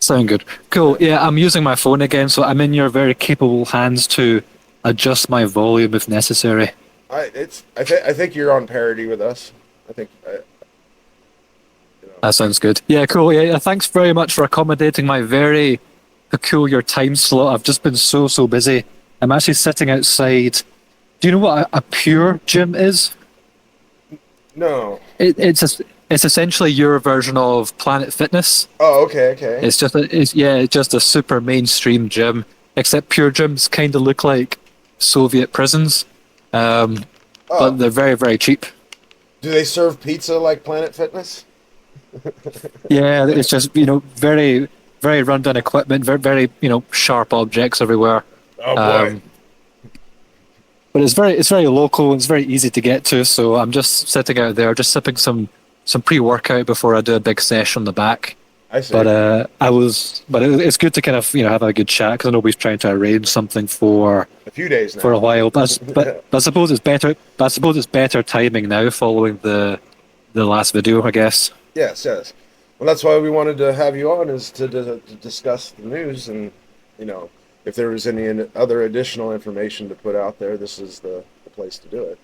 Sound good. Cool. Yeah, I'm using my phone again, so I'm in your very capable hands to adjust my volume if necessary. I think you're on parity with us. I think you know. That sounds good. Yeah, cool. Yeah, thanks very much for accommodating my very peculiar time slot. I've just been so busy. I'm actually sitting outside. Do you know what a pure gym is? No. It's essentially your version of Planet Fitness. Oh, okay, okay. It's just a super mainstream gym. Except pure gyms kind of look like Soviet prisons, um, but Oh, they're very cheap. do they serve pizza like Planet Fitness? Yeah, it's just very rundown equipment, very sharp objects everywhere. Oh boy. Um, but it's very local. It's very easy to get to. So I'm just sitting out there, just sipping some pre-workout before I do a big session on the back. I see. But it's good to kind of have a good chat because I know we're trying to arrange something A few days for a now. while. But I suppose it's better. But I suppose it's better timing now following the last video, I guess. Yes, yes. Well, that's why we wanted to have you on, is to discuss the news, and you know, if there was any other additional information to put out there, this is the place to do it.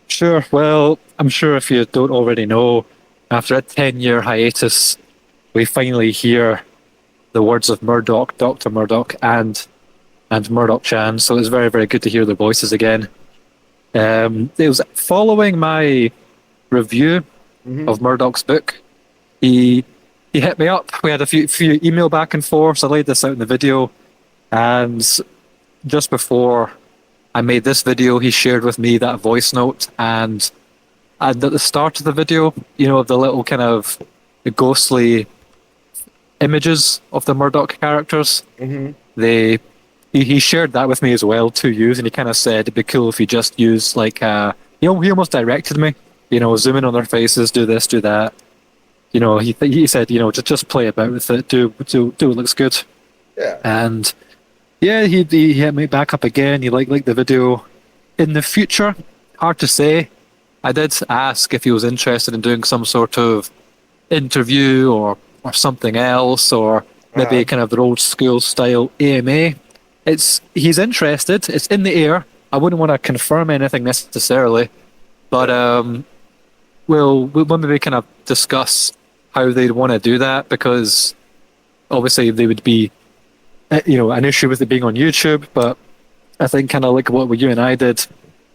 Sure. Well, I'm sure if you don't already know, after a 10-year hiatus, we finally hear the words of Murdoch, Dr. Murdoch, and Murdoch Chan. So it's very good to hear their voices again. It was following my review Hmm. of Murdoch's book. He he hit me up. We had a few email back and forth. I laid this out in the video, and just before I made this video, he shared with me that voice note, and at the start of the video, the little kind of the ghostly images of the Murdoch characters. Hmm. They he shared that with me as well to use, and he kind of said it'd be cool if you just use he almost directed me, zoom in on their faces, do this, do that. He said, just play about with it, do it looks good. Yeah. And yeah, he hit me back up again. He liked the video. In the future, hard to say. I did ask if he was interested in doing some sort of interview or something else, or Uh-huh. maybe kind of the old school style AMA. He's interested. It's in the air. I wouldn't want to confirm anything necessarily, but we'll maybe kind of discuss how they'd want to do that, because obviously they would be an issue with it being on YouTube, but I think kind of like what you and I did,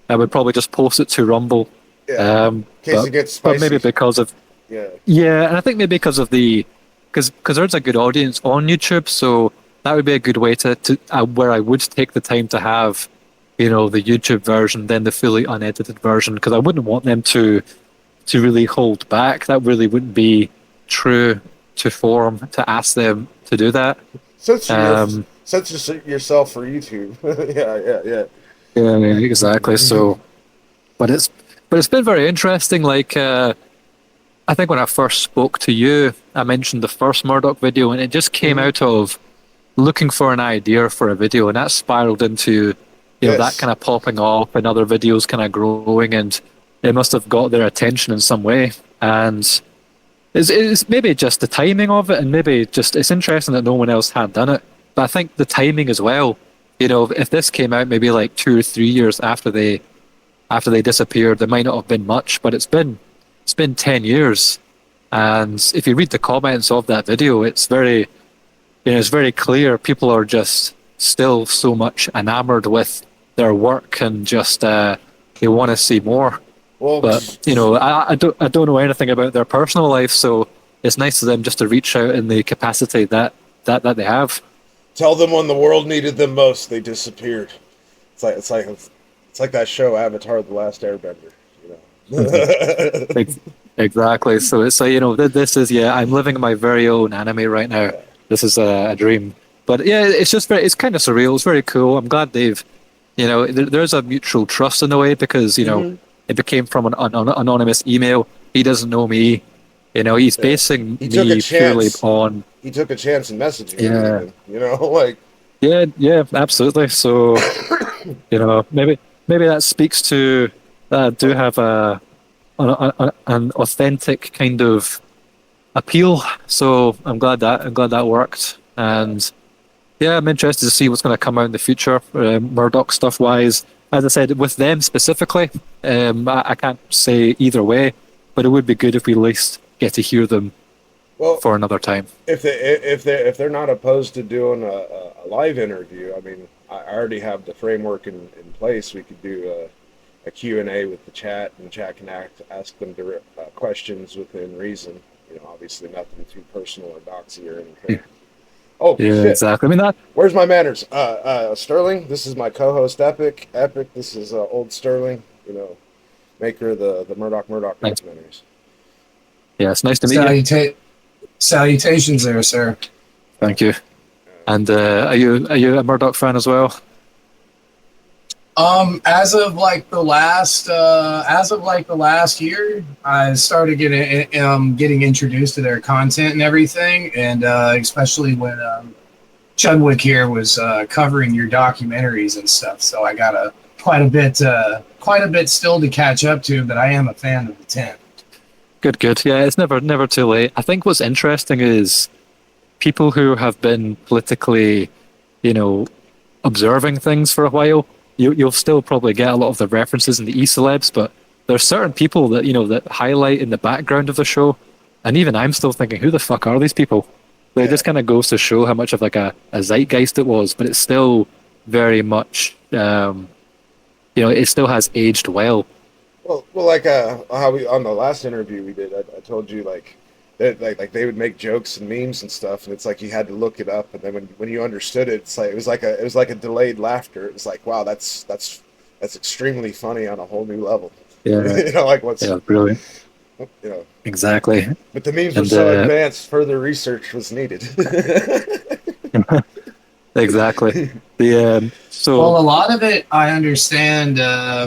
I would probably just post it to Rumble. Yeah. In case it gets But maybe spicy. because of Yeah. yeah, and I think maybe because of because there's a good audience on YouTube, so that would be a good way to where I would take the time to have the YouTube version, then the fully unedited version, because I wouldn't want them to really hold back. That really wouldn't be true to form to ask them to do that. Censor, Um, censor yourself for YouTube. Yeah. yeah, exactly. So, but it's been very interesting. I think when I first spoke to you, I mentioned the first Murdoch video, and it just came Mhm. out of looking for an idea for a video, and that spiraled into that Yes. kind of popping off and other videos kind of growing, and it must have got their attention in some way. And it's maybe just the timing of it, and maybe just it's interesting that no one else had done it. But I think the timing as well. If this came out maybe like 2 or 3 years after they disappeared, there might not have been much, but it's been 10 years, and if you read the comments of that video, it's very clear people are just still so much enamored with their work, and just they want to see more. Well, But I don't know anything about their personal life, so it's nice of them just to reach out in the capacity that they have. tell them when the world needed them most, they disappeared. It's like that show Avatar: The Last Airbender. Ex- Exactly. So it's this is I'm living my very own anime right now. This is a dream. But yeah, it's kind of surreal. It's very cool. I'm glad there's a mutual trust in a way, because Mhm. it became from an anonymous email. He doesn't know me. He's Yeah. basing He took a me purely chance. on He took a chance in messaging me, yeah, even. Like yeah, absolutely. So maybe that speaks to that I do have an authentic kind of appeal. So I'm glad that worked. And yeah, I'm interested to see what's going to come out in the future, Murdoch stuff wise. As I said, with them specifically, I can't say either way, but it would be good if we at least get to hear them Well, for another time. if they're not opposed to doing a live interview, I mean, I already have the framework in place. We could do a Q&A with the chat, and the chat can ask them direct, questions within reason. You know, obviously nothing too personal or doxy or anything. Oh Yeah, shit! exactly. I mean that. Where's my manners? Sterling, this is my co-host Epic. Epic, this is old Sterling. You know, maker of the Murdoch Murdoch Thanks. documentaries. Yeah, it's nice to meet you. Salutations there, sir. Thank you. And are you a Murdoch fan as well? As of like the last year, I started getting introduced to their content and everything, and especially when Chudwick here was covering your documentaries and stuff. So I got quite a bit still to catch up to, but I am a fan of the 10. Good, good. Yeah, it's never too late. I think what's interesting is people who have been politically, observing things for a while. You'll still probably get a lot of the references in the e-celebs, but there's certain people that that highlight in the background of the show, and even I'm still thinking, who the fuck are these people? It just kind of goes to show how much of like a zeitgeist it was, but it's still very much, it still has aged well. Well, like how we on the last interview we did, I told you like they would make jokes and memes and stuff, and it's like you had to look it up, and then when you understood it, it's like it was like a delayed laughter. It was like, wow, that's extremely funny on a whole new level. Yeah, like what's brilliant. Exactly. But the memes were so advanced, further research was needed. Exactly. Well, a lot of it I understand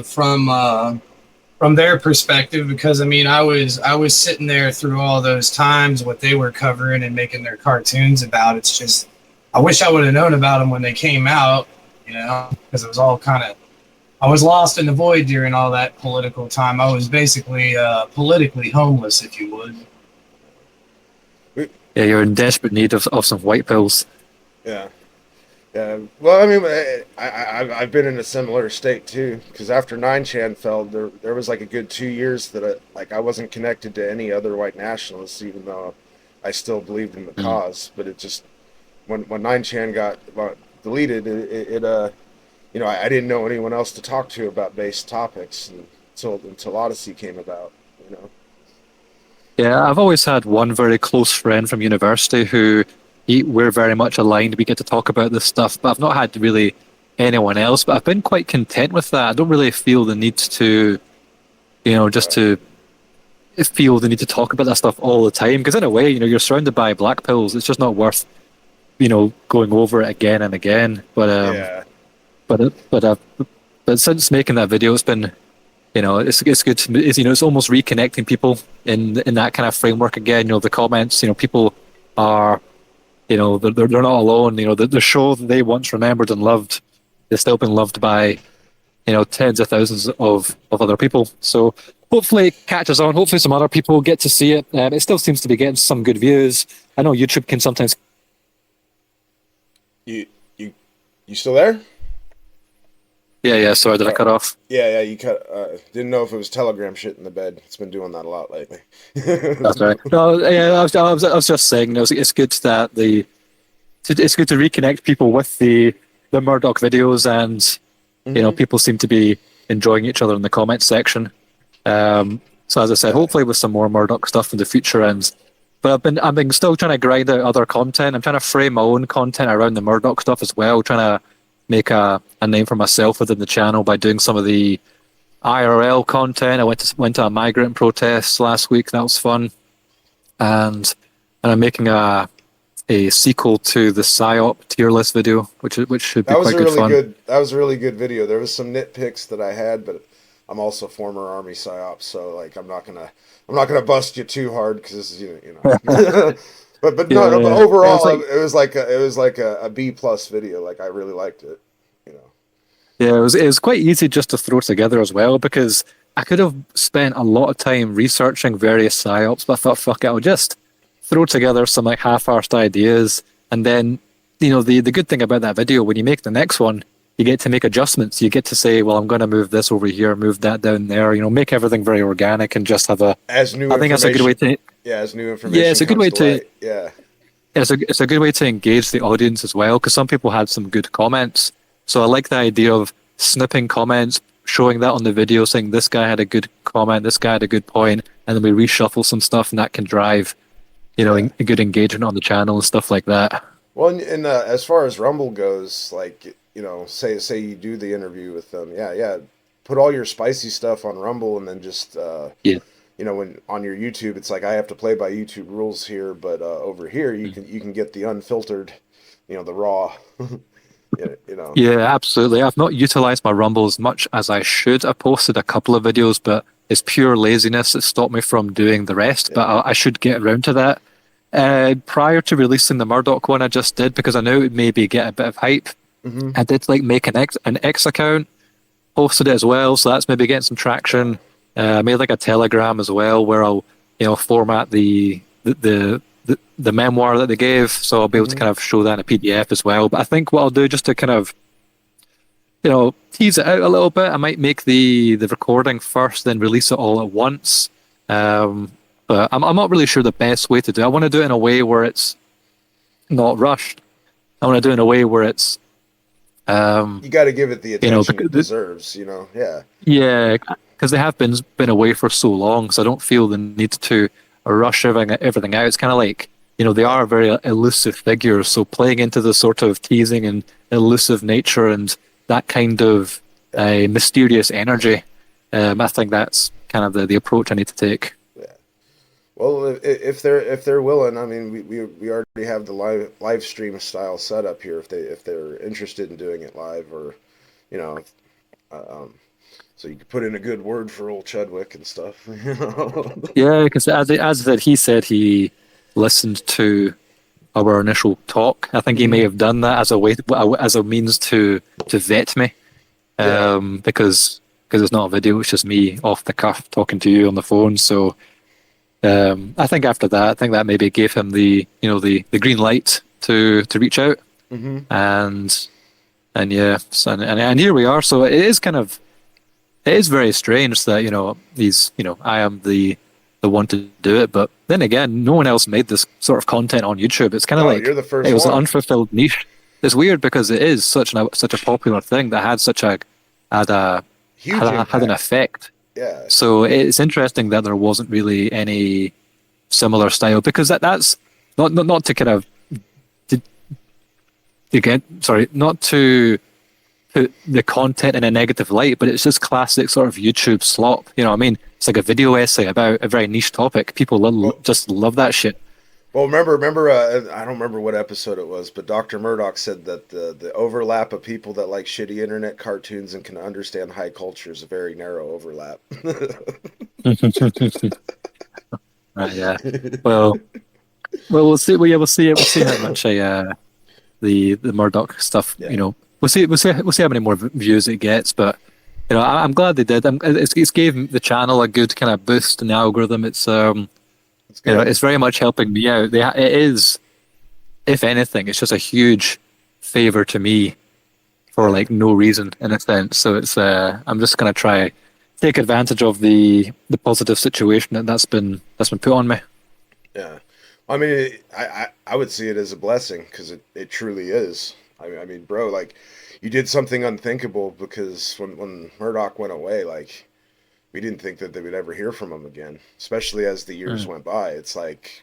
from their perspective, because I mean, I was sitting there through all those times what they were covering and making their cartoons about. It's just I wish I would have known about them when they came out, because it was all I was lost in the void during all that political time. I was basically politically homeless, if you would. Yeah, you're in desperate need of some white pills. Yeah. Yeah, well, I mean, I've been in a similar state too, because after 9chan fell, there was like a good 2 years that I wasn't connected to any other white nationalists, even though I still believed in the cause. But it just when 9chan got deleted, I didn't know anyone else to talk to about base topics until Odyssey came about. Yeah, I've always had one very close friend from university who. We're very much aligned. We get to talk about this stuff, but I've not had really anyone else. But I've been quite content with that. I don't really feel the need to, just to feel the need to talk about that stuff all the time. Because in a way, you're surrounded by black pills. It's just not worth, going over it again and again. But but since making that video, it's been, it's good. It's almost reconnecting people in that kind of framework again. The comments, people are. They're not alone. The show that they once remembered and loved is still been loved by, tens of thousands of other people. So hopefully it catches on. Hopefully some other people get to see it. It still seems to be getting some good views. I know YouTube can sometimes. You still there? Yeah. Sorry, did I cut off? Yeah. You cut. Didn't know if it was Telegram shit in the bed. It's been doing that a lot lately. That's right. No, yeah, I was just saying. It's good that it's good to reconnect people with the Murdoch videos, and people seem to be enjoying each other in the comments section. So as I said, hopefully with some more Murdoch stuff in the future. But I've been still trying to grind out other content. I'm trying to frame my own content around the Murdoch stuff as well. Trying to make a name for myself within the channel by doing some of the IRL content. I went to a migrant protest last week. That was fun, and I'm making a sequel to the PSYOP tier list video, which should be quite good fun. That was a really good video. There was some nitpicks that I had, but I'm also former Army PSYOP, so like I'm not gonna bust you too hard because But overall, it was like a B+ video. Like I really liked it. Yeah, it was quite easy just to throw together as well, because I could have spent a lot of time researching various PSYOPs, but I thought, fuck it, I'll just throw together some like half-arsed ideas, and then the good thing about that video, when you make the next one, you get to make adjustments. You get to say, well, I'm going to move this over here, move that down there. Make everything very organic and just have a. As new I think that's a good way to. As new information. Yeah, it's a good way to. Light. Yeah. It's a good way to engage the audience as well, because some people had some good comments. So I like the idea of snipping comments, showing that on the video, saying this guy had a good comment, this guy had a good point, and then we reshuffle some stuff, and that can drive, a good engagement on the channel and stuff like that. Well, and as far as Rumble goes, like, say you do the interview with them, put all your spicy stuff on Rumble, and then just when on your YouTube, it's like I have to play by YouTube rules here, but over here you can get the unfiltered, the raw. Yeah, absolutely. I've not utilized my Rumble as much as I should. I posted a couple of videos, but it's pure laziness that stopped me from doing the rest. But I should get around to that. Prior to releasing the Murdoch one, I just did because I knew it would maybe get a bit of hype. Mm-hmm. I did make an X account, posted it as well, so that's maybe getting some traction. I made like a Telegram as well, where I'll format the memoir that they gave, so I'll be able to kind of show that in a PDF as well. But I think what I'll do, just to kind of tease it out a little bit, I might make the recording first, then release it all at once. But I'm not really sure the best way to do it. I want to do it in a way where it's not rushed. I want to do it in a way where it's you got to give it the attention it deserves. Yeah, because they have been away for so long, so I don't feel the need to rush everything out. It's kind of like, they are very elusive figures, so playing into the sort of teasing and elusive nature and that kind of mysterious energy, I think that's kind of the approach I need to take. Yeah. Well, if they're willing, I mean, we already have the live stream style set up here. If they're interested in doing it live, or so you could put in a good word for old Chudwick and stuff. Yeah, because as that he said he listened to our initial talk. I think he may have done that as a means to vet me, because it's not a video, it's just me off the cuff talking to you on the phone. So I think after that, I think that maybe gave him the green light to reach out, and here we are. So it is very strange that I am the one to do it, but then again, no one else made this sort of content on YouTube. It's kind of like you're the first it was one. An unfulfilled niche. It's weird because it is such a popular thing that had an effect. Yeah. So it's interesting that there wasn't really any similar style, because that's not to kind of not to put the content in a negative light, but it's just classic sort of YouTube slop. You know what I mean? It's like a video essay about a very niche topic. People just love that shit. Well, remember, I don't remember what episode it was, but Dr. Murdoch said that the overlap of people that like shitty internet cartoons and can understand high culture is a very narrow overlap. Right, yeah. Well, we'll see. We'll see how much the Murdoch stuff. Yeah. We'll see how many more views it gets. But I'm glad they did. It's gave the channel a good kind of boost in the algorithm. It's it's very much helping me out. It is, if anything, it's just a huge favor to me for like no reason in a sense. So it's I'm just gonna try take advantage of the positive situation that's been put on me. Yeah, I mean, I would see it as a blessing, because it truly is. I mean, bro, like, you did something unthinkable, because when Murdoch went away, like, we didn't think that they would ever hear from him again, especially as the years went by. It's like,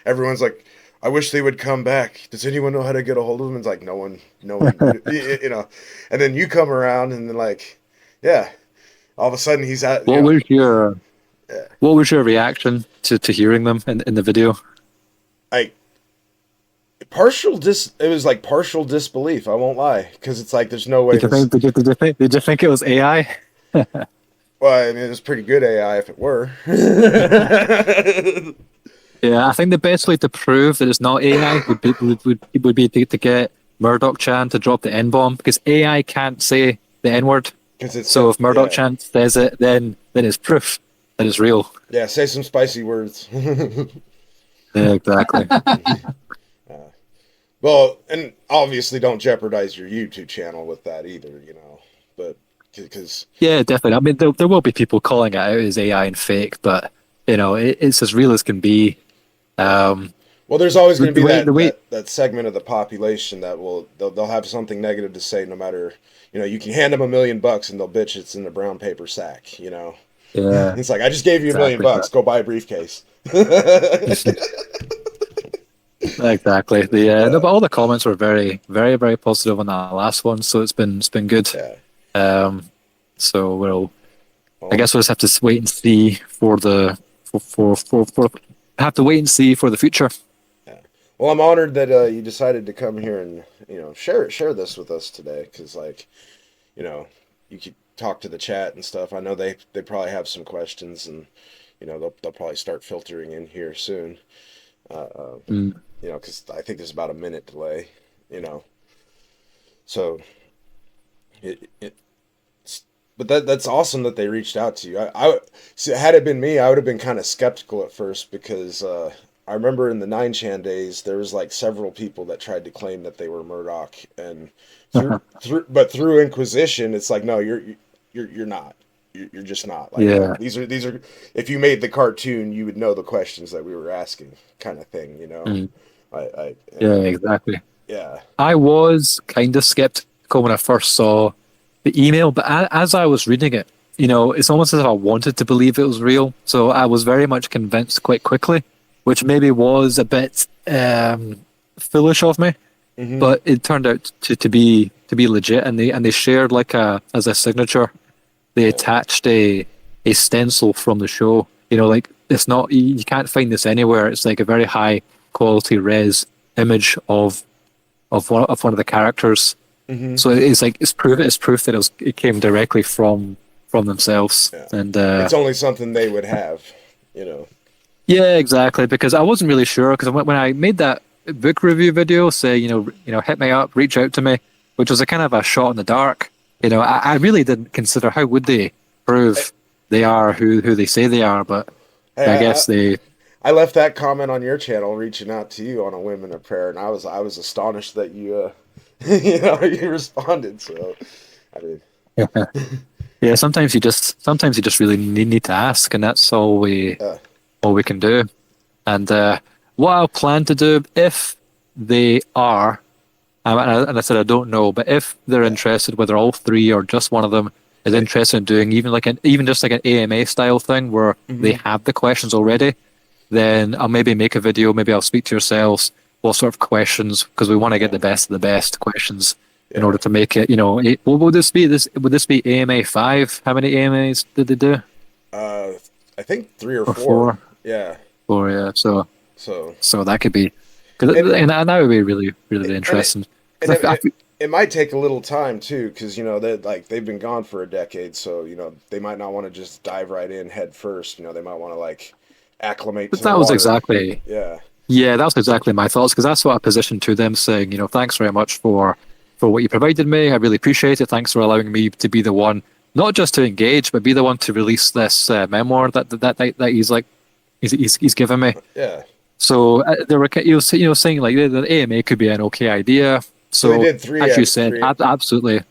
everyone's like, I wish they would come back. Does anyone know how to get a hold of him? It's like, no one, and then you come around, and then like, yeah, all of a sudden he's at. What was your reaction to hearing them in the video? It was like partial disbelief. I won't lie, because it's like there's no way. Did you think it was AI? Well, I mean, it was pretty good AI if it were. Yeah, I think the best way to prove that it's not AI would be to get Murdoch Chan to drop the N-bomb, because AI can't say the N-word. So if Murdoch Chan says it, then it's proof that it's real. Yeah, say some spicy words. Yeah, exactly. Well, and obviously don't jeopardize your YouTube channel with that either, but because Yeah, definitely. I mean, there will be people calling it out as AI and fake, but it's as real as can be. yeah. Um, Well, there's always the, going to the be way that, the way that that segment of the population that they'll have something negative to say no matter, you can hand them $1 million and they'll bitch it's in the brown paper sack. Yeah, It's like, I just gave you $1 million exactly. bucks, go buy a briefcase. Exactly. No, uh, but all the comments were very, very, very positive on that last one, so it's been good. yeah. Um, so I Well, guess we'll just have to wait and see for the for have to wait and see for the future. yeah. Well, I'm honored that you decided to come here and share this with us today because you know you could talk to the chat and stuff. I know they probably have some questions and they'll probably start filtering in here soon. Uh, uh, Mm. because I think there's about a minute delay. You know, so it but that's awesome that they reached out to you. See, had it been me, I would have been kind of skeptical at first because I remember in the 9chan days there was like several people that tried to claim that they were Murdoch, and through Inquisition, it's like no, you're not. You're just not like Yeah. these are if you made the cartoon, you would know the questions that we were asking, kind of thing. Mm. I Yeah, and exactly. yeah. I was kind of skeptical when I first saw the email, but as I was reading it, it's almost as if I wanted to believe it was real. So I was very much convinced quite quickly, which maybe was a bit foolish of me, Hmm. but it turned out to be legit. And they shared like as a signature, they Yeah. attached a stencil from the show. Like it's not you can't find this anywhere. It's like a very high quality res image of one of the characters. Hmm. So it's like it's proof that it came directly from themselves. Yeah. And It's only something they would have. yeah, exactly. Because I wasn't really sure because when I made that book review video, say hit me up, reach out to me, which was a kind of a shot in the dark. I really didn't consider how would they Hey, prove they are who they say they are, but hey, I guess they. I left that comment on your channel reaching out to you on a whim and a prayer, and I was astonished that you you responded. So I mean, Yeah, sometimes you just really need to ask, and that's uh, all we can do. And what I'll plan to do if they are, and I said I don't know, but if they're yeah, interested, whether all three or just one of them is hey, interested in doing even just like an AMA style thing where they hmm, have the questions already, then I'll maybe make a video. Maybe I'll speak to yourselves what sort of questions because we want to get yeah, the best of the best questions in yeah. order to make it. What would this be? Would this be AMA 5? How many AMAs did they do? Uh, I think three or Or four. 4? Yeah. 4, yeah. So So so that could be, cause, and and that would be really, really and it interesting. and Because it might take a little time too, because they've been gone for a decade, so they might not want to just dive right in head first. They might want to like acclimate to the that was water. exactly, Yeah. yeah, that was exactly my thoughts. Because that's what I positioned to them, saying, thanks very much for what you provided me. I really appreciate it. Thanks for allowing me to be the one, not just to engage, but be the one to release this memoir that he's like he's given me. Yeah. So there were saying like the AMA could be an okay idea. So they So did three. as you said, absolutely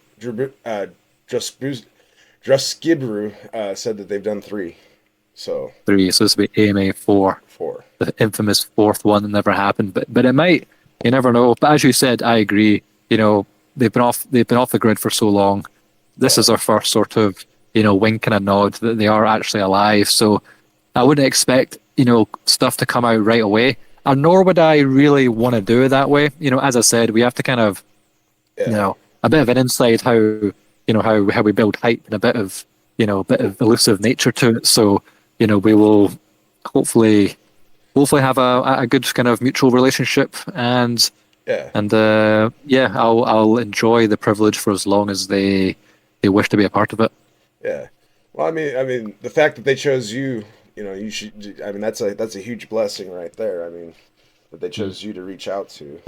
Just Skibru said that they've done three. So 3. So this would be AMA 4, four. the infamous fourth one that never happened. But it might. You never know. But as you said, I agree. They've been off the grid for so long. This Yeah. is our first sort of wink and a nod that they are actually alive. So I wouldn't expect stuff to come out right away. And nor would I really want to do it that way. As I said, we have to kind of Yeah. a bit of an insight how we build hype and a bit of elusive nature to it. So we will hopefully have a good kind of mutual relationship Yeah. and yeah, I'll enjoy the privilege for as long as they wish to be a part of it. Yeah. Well, I mean, the fact that they chose you, you should. I mean, that's a huge blessing right there. I mean, that they Mm. chose you to reach out to.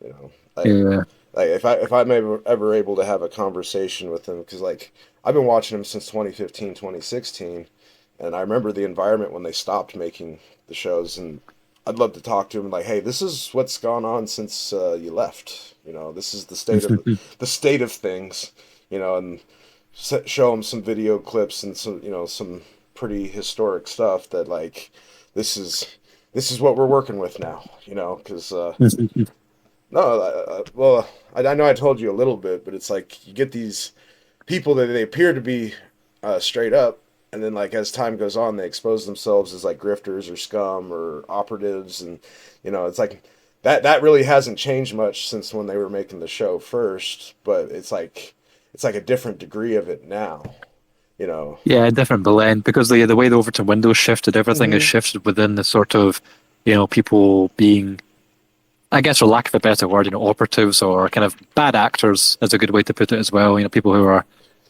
You know, like Yeah. like if I'm ever able to have a conversation with them, because like I've been watching them since 2015, 2016, and I remember the environment when they stopped making the shows, and I'd love to talk to him like, hey, this is what's gone on since you left. This is the state of things. And show him some video clips and some pretty historic stuff that like this is what we're working with now. Because no, well, I know I told you a little bit, but it's like you get these people that they appear to be straight up, and then like as time goes on, they expose themselves as like grifters or scum or operatives, and it's like that really hasn't changed much since when they were making the show first, but it's like a different degree of it now. Yeah, different blend because the way the Overton windows shifted, everything is shifted within the sort of people being, I guess, for lack of a better word, operatives or kind of bad actors is a good way to put it as well. People who are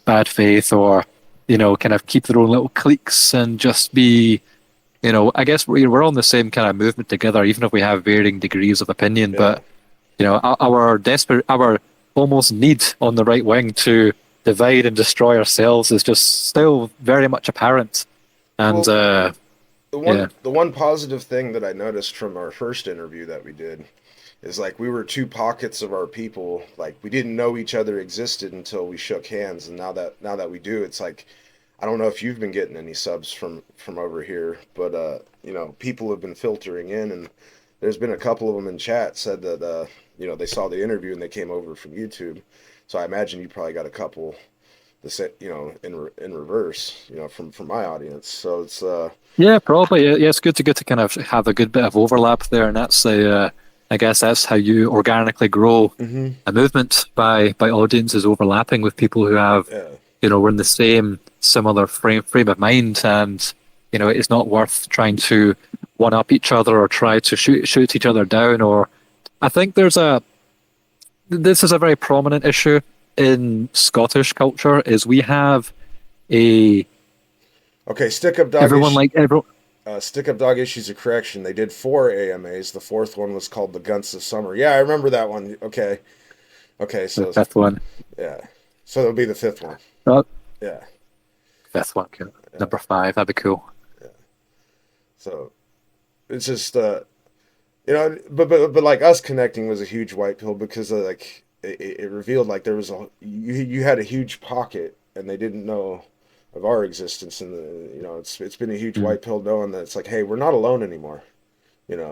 bad faith or, kind of keep their own little cliques and just be, I guess we're on the same kind of movement together, even if we have varying degrees of opinion. Yeah. But, our almost need on the right wing to divide and destroy ourselves is just still very much apparent. And, the one positive thing that I noticed from our first interview that we did is like we were two pockets of our people. Like we didn't know each other existed until we shook hands, and now that we do, it's like I don't know if you've been getting any subs from over here, but people have been filtering in, and there's been a couple of them in chat said that they saw the interview and they came over from YouTube. So I imagine you probably got a couple in reverse, from my audience. So it's yeah, probably. Yeah, it's good to kind of have a good bit of overlap there, and that's I guess that's how you organically grow a movement by audiences overlapping with people who have we're in the same similar frame of mind, and it's not worth trying to one up each other or try to shoot each other down. Or I think this is a very prominent issue in Scottish culture is we have a stick up dog everyone like everyone. Stick Up Dog issues a correction. They did 4 AMAs. The 4th one was called The Gunts of Summer. Yeah, I remember that one. Okay, so the 5th one. Yeah, so it'll be the 5th one. Yeah, 5th one. Okay. Yeah. Number 5. That'd be cool. Yeah. So it's just but like us connecting was a huge white pill because like it revealed like there was you had a huge pocket and they didn't know of our existence, and it's been a huge white pill knowing that it's like, hey, we're not alone anymore. Our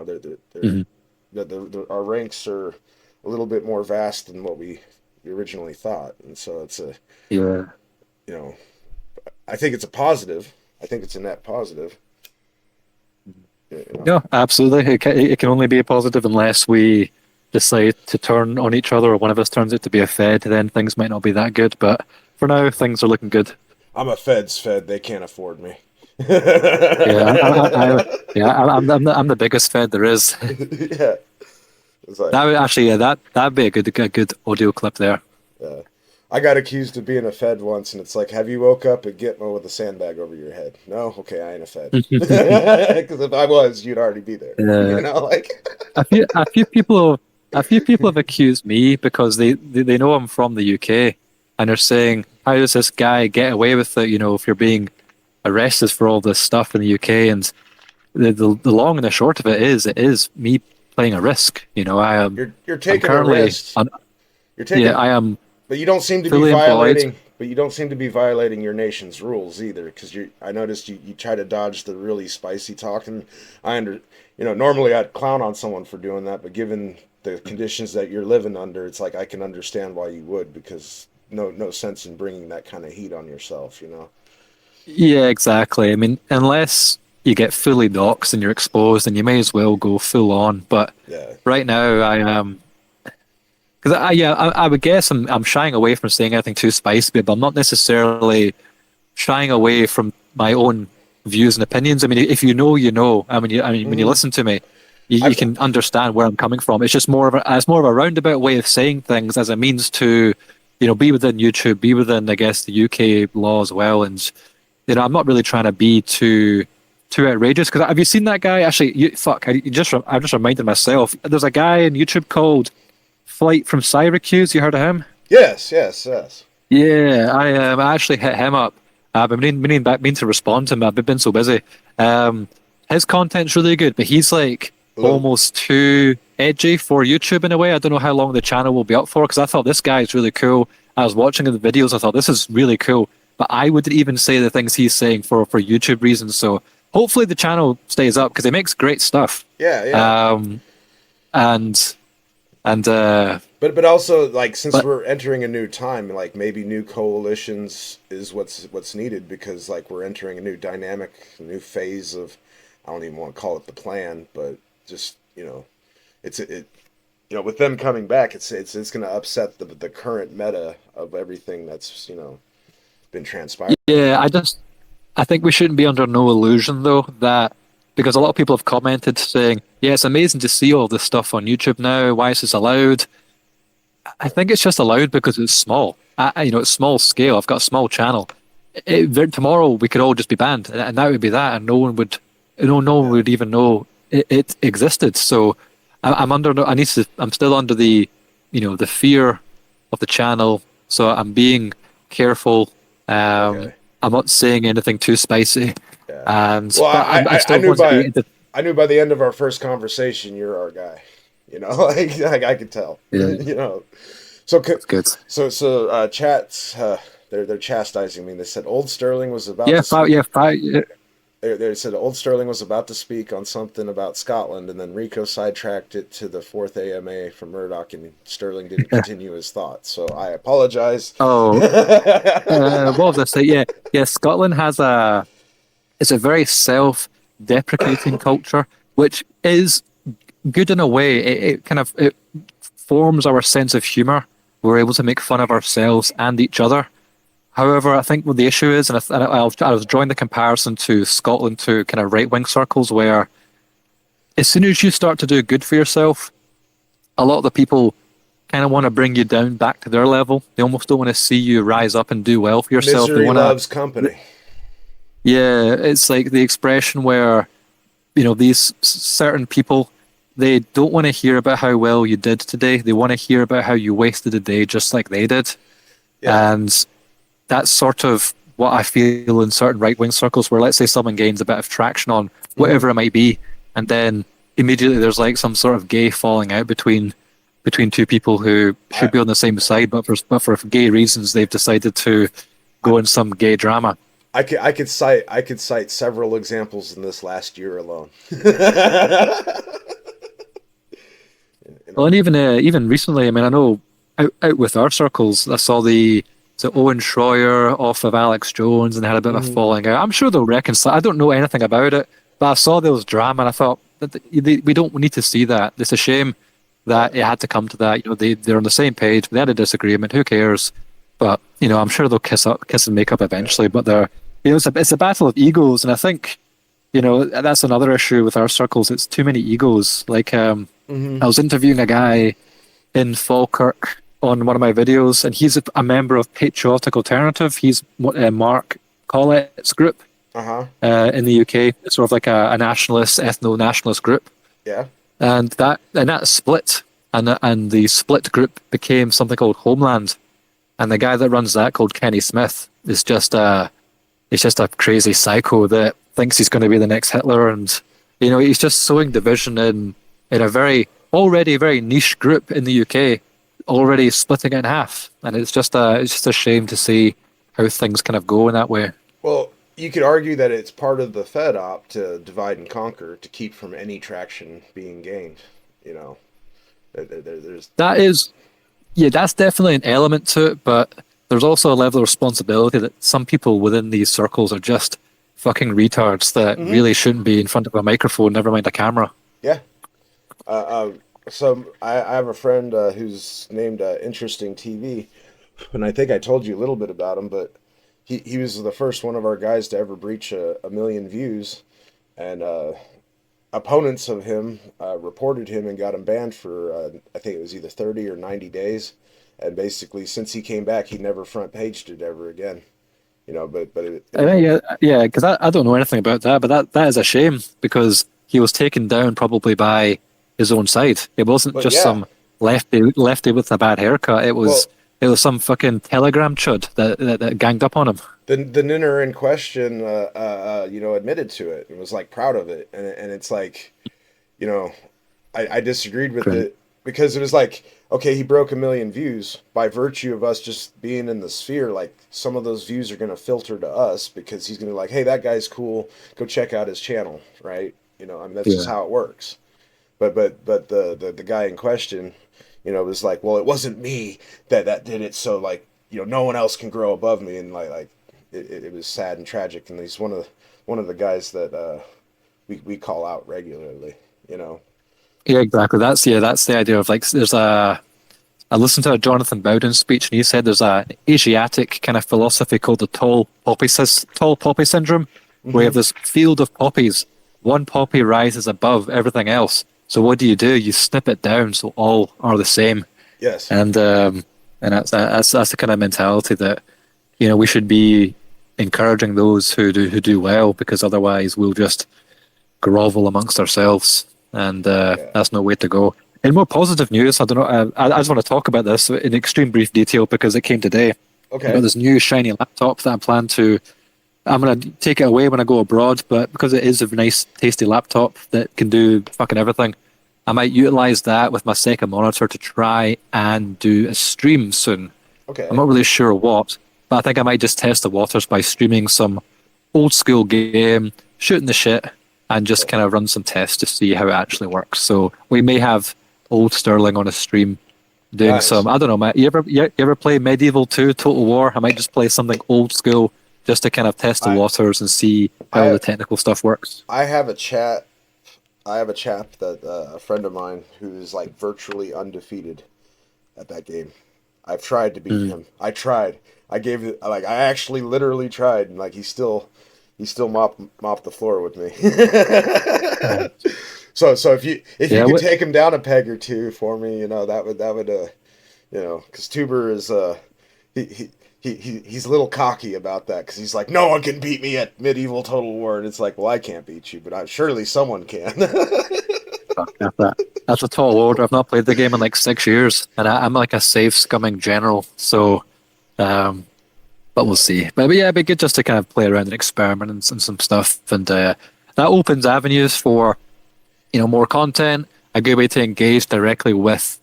ranks are a little bit more vast than what we originally thought, and so it's I think it's a positive. I think it's a net positive. No, absolutely. It can only be a positive unless we decide to turn on each other, or one of us turns out to be a Fed. Then things might not be that good. But for now, things are looking good. I'm a Fed's Fed. They can't afford me. I'm the biggest Fed there is. Yeah. Like, that'd be a good audio clip there. I got accused of being a Fed once, and it's like, have you woke up at Gitmo with a sandbag over your head? No? Okay, I ain't a Fed. Because if I was, you'd already be there. a few people have accused me because they know I'm from the UK, and they're saying, how does this guy get away with it, if you're being arrested for all this stuff in the UK? And the long and the short of it is me playing a risk. I am. You're taking a risk. I am. But you don't seem to be violating. Employed. But you don't seem to be violating your nation's rules either, because I noticed you try to dodge the really spicy talk, and normally I'd clown on someone for doing that, but given the conditions that you're living under, it's like I can understand why you would, because no sense in bringing that kind of heat on yourself, Yeah, exactly. I mean, unless you get fully doxxed and you're exposed, and you may as well go full on. But right now, I am. Because I would guess I'm shying away from saying anything too spicy, but I'm not necessarily shying away from my own views and opinions. I mean, if you know, you know. I mean, when you listen to me, you can understand where I'm coming from. It's just more of a roundabout way of saying things as a means to, be within YouTube, be within, I guess, the UK law as well. And I'm not really trying to be too outrageous. Because have you seen that guy? Actually, I just reminded myself. There's a guy on YouTube called Flight from Syracuse. You heard of him? Yes. Yeah, I actually hit him up. I've been meaning to respond to him. I've been so busy. His content's really good, but he's like almost too edgy for YouTube in a way. I don't know how long the channel will be up for because I thought this guy is really cool. I was watching the videos. I thought this is really cool, but I wouldn't even say the things he's saying for YouTube reasons. So hopefully the channel stays up because he makes great stuff. Yeah, yeah. But also, like, since we're entering a new time, like maybe new coalitions is what's needed, because like we're entering a new dynamic, a new phase of, I don't even want to call it the plan, but just, with them coming back, it's going to upset the current meta of everything that's been transpired. Yeah, I think we shouldn't be under no illusion though that, because a lot of people have commented saying, yeah, it's amazing to see all this stuff on YouTube now. Why is this allowed? I think it's just allowed because it's small. It's small scale. I've got a small channel. Tomorrow we could all just be banned, and that would be that, and no one would even know it existed. So I'm still under the, the fear of the channel. So I'm being careful. Okay. I'm not saying anything too spicy. Yeah. And Well, I knew by the end of our first conversation, you're our guy. Like I could tell. Yeah. So That's good. So chats, they're chastising me. They said old Stirling was about Yeah, to speak. yeah. They said old Stirling was about to speak on something about Scotland, and then Rico sidetracked it to the fourth AMA from Murdoch, and Stirling didn't continue his thoughts. So I apologize. Oh, what was I say? Yeah. Scotland it's a very self-deprecating culture, which is good in a way. It forms our sense of humor. We're able to make fun of ourselves and each other. However, I think what the issue is, and I was drawing the comparison to Scotland to kind of right-wing circles, where as soon as you start to do good for yourself, a lot of the people kind of want to bring you down back to their level. They almost don't want to see you rise up and do well for yourself. Misery loves company. Yeah, it's like the expression where, these certain people, they don't want to hear about how well you did today. They want to hear about how you wasted a day just like they did. Yeah. And that's sort of what I feel in certain right-wing circles, where let's say someone gains a bit of traction on whatever it might be, and then immediately there's like some sort of gay falling out between two people who should be on the same side, but for gay reasons they've decided to go in some gay drama. I could cite several examples in this last year alone. Well, and even recently, I mean, I know out with our circles, I saw the Owen Schroyer off of Alex Jones, and they had a bit of a falling out. I'm sure they'll reconcile. I don't know anything about it, but I saw those drama, and I thought that we don't need to see that. It's a shame that it had to come to that. They're on the same page. They had a disagreement. Who cares? But I'm sure they'll kiss and make up eventually. But it's a battle of egos, and I think that's another issue with our circles. It's too many egos. Like I was interviewing a guy in Falkirk on one of my videos, and he's a member of Patriotic Alternative. He's Mark Collett's group in the UK. It's sort of like a nationalist, ethno-nationalist group. Yeah. And that split, and the split group became something called Homeland. And the guy that runs that, called Kenny Smith, is just a crazy psycho that thinks he's going to be the next Hitler, and he's just sowing division in a already very niche group in the UK, already splitting it in half. And it's just a shame to see how things kind of go in that way. Well, you could argue that it's part of the Fed op to divide and conquer, to keep from any traction being gained. There's that's definitely an element to it, but there's also a level of responsibility that some people within these circles are just fucking retards that really shouldn't be in front of a microphone, never mind a camera. Yeah. So I have a friend who's named Interesting TV, and I think I told you a little bit about him, but he was the first one of our guys to ever breach a million views, and opponents of him reported him and got him banned for I think it was either 30 or 90 days, and basically since he came back, he never front paged it ever again. Because I don't know anything about that, but that is a shame, because he was taken down probably by his own side. It wasn't some lefty with a bad haircut. It was some fucking Telegram chud that ganged up on him. The ninner in question, admitted to it and was like proud of it, and it's like, you know, I disagreed with Great. it because it was like, okay, he broke 1 million views by virtue of us just being in the sphere. Like some of those views are going to filter to us because he's going to be like, hey, that guy's cool. Go check out his channel, right? I mean, that's just Yeah. how it works. But the guy in question, was like, well, it wasn't me that did it. So like, no one else can grow above me. And like it was sad and tragic. And he's one of the guys that we call out regularly, you know. Yeah, exactly. That's the idea of like there's a I listened to a Jonathan Bowden speech and he said there's an Asiatic kind of philosophy called the tall poppy syndrome, where you have Hmm. this field of poppies. One poppy rises above everything else. So what do? You snip it down so all are the same. Yes. And that's the kind of mentality that we should be encouraging those who do well, because otherwise we'll just grovel amongst ourselves, and Yeah. that's no way to go. In more positive news, I don't know. I just want to talk about this in extreme brief detail because it came today. I got Okay. this new shiny laptop that I plan to. I'm gonna take it away when I go abroad, but because it is a nice, tasty laptop that can do fucking everything, I might utilize that with my second monitor to try and do a stream soon. I'm Okay. not really sure what, but I think I might just test the waters by streaming some old school game, shooting the shit, and just kind of run some tests to see how it actually works. So we may have old Stirling on a stream doing Nice. some. I don't know, Matt. You ever play Medieval 2 Total War? I might just play something old school just to kind of test the I waters and see how I the technical stuff works. I have a chat. I have a chap that a friend of mine who's like virtually undefeated at that game. I've tried to beat Mm. him. I tried. I gave it like I actually literally tried, and like he still mopped the floor with me. Uh, So if you yeah, could take him down a peg or two for me, that would because Tuber is he, he he's a little cocky about that because he's like, no one can beat me at medieval Total War, and it's like, well, I can't beat you, but surely someone can. fuck, that's a tall order. I've not played the game in like 6 years, and I'm like a save scumming general. So, but we'll see. But yeah, it'd be good just to kind of play around and experiment and some stuff, and that opens avenues for more content, a good way to engage directly with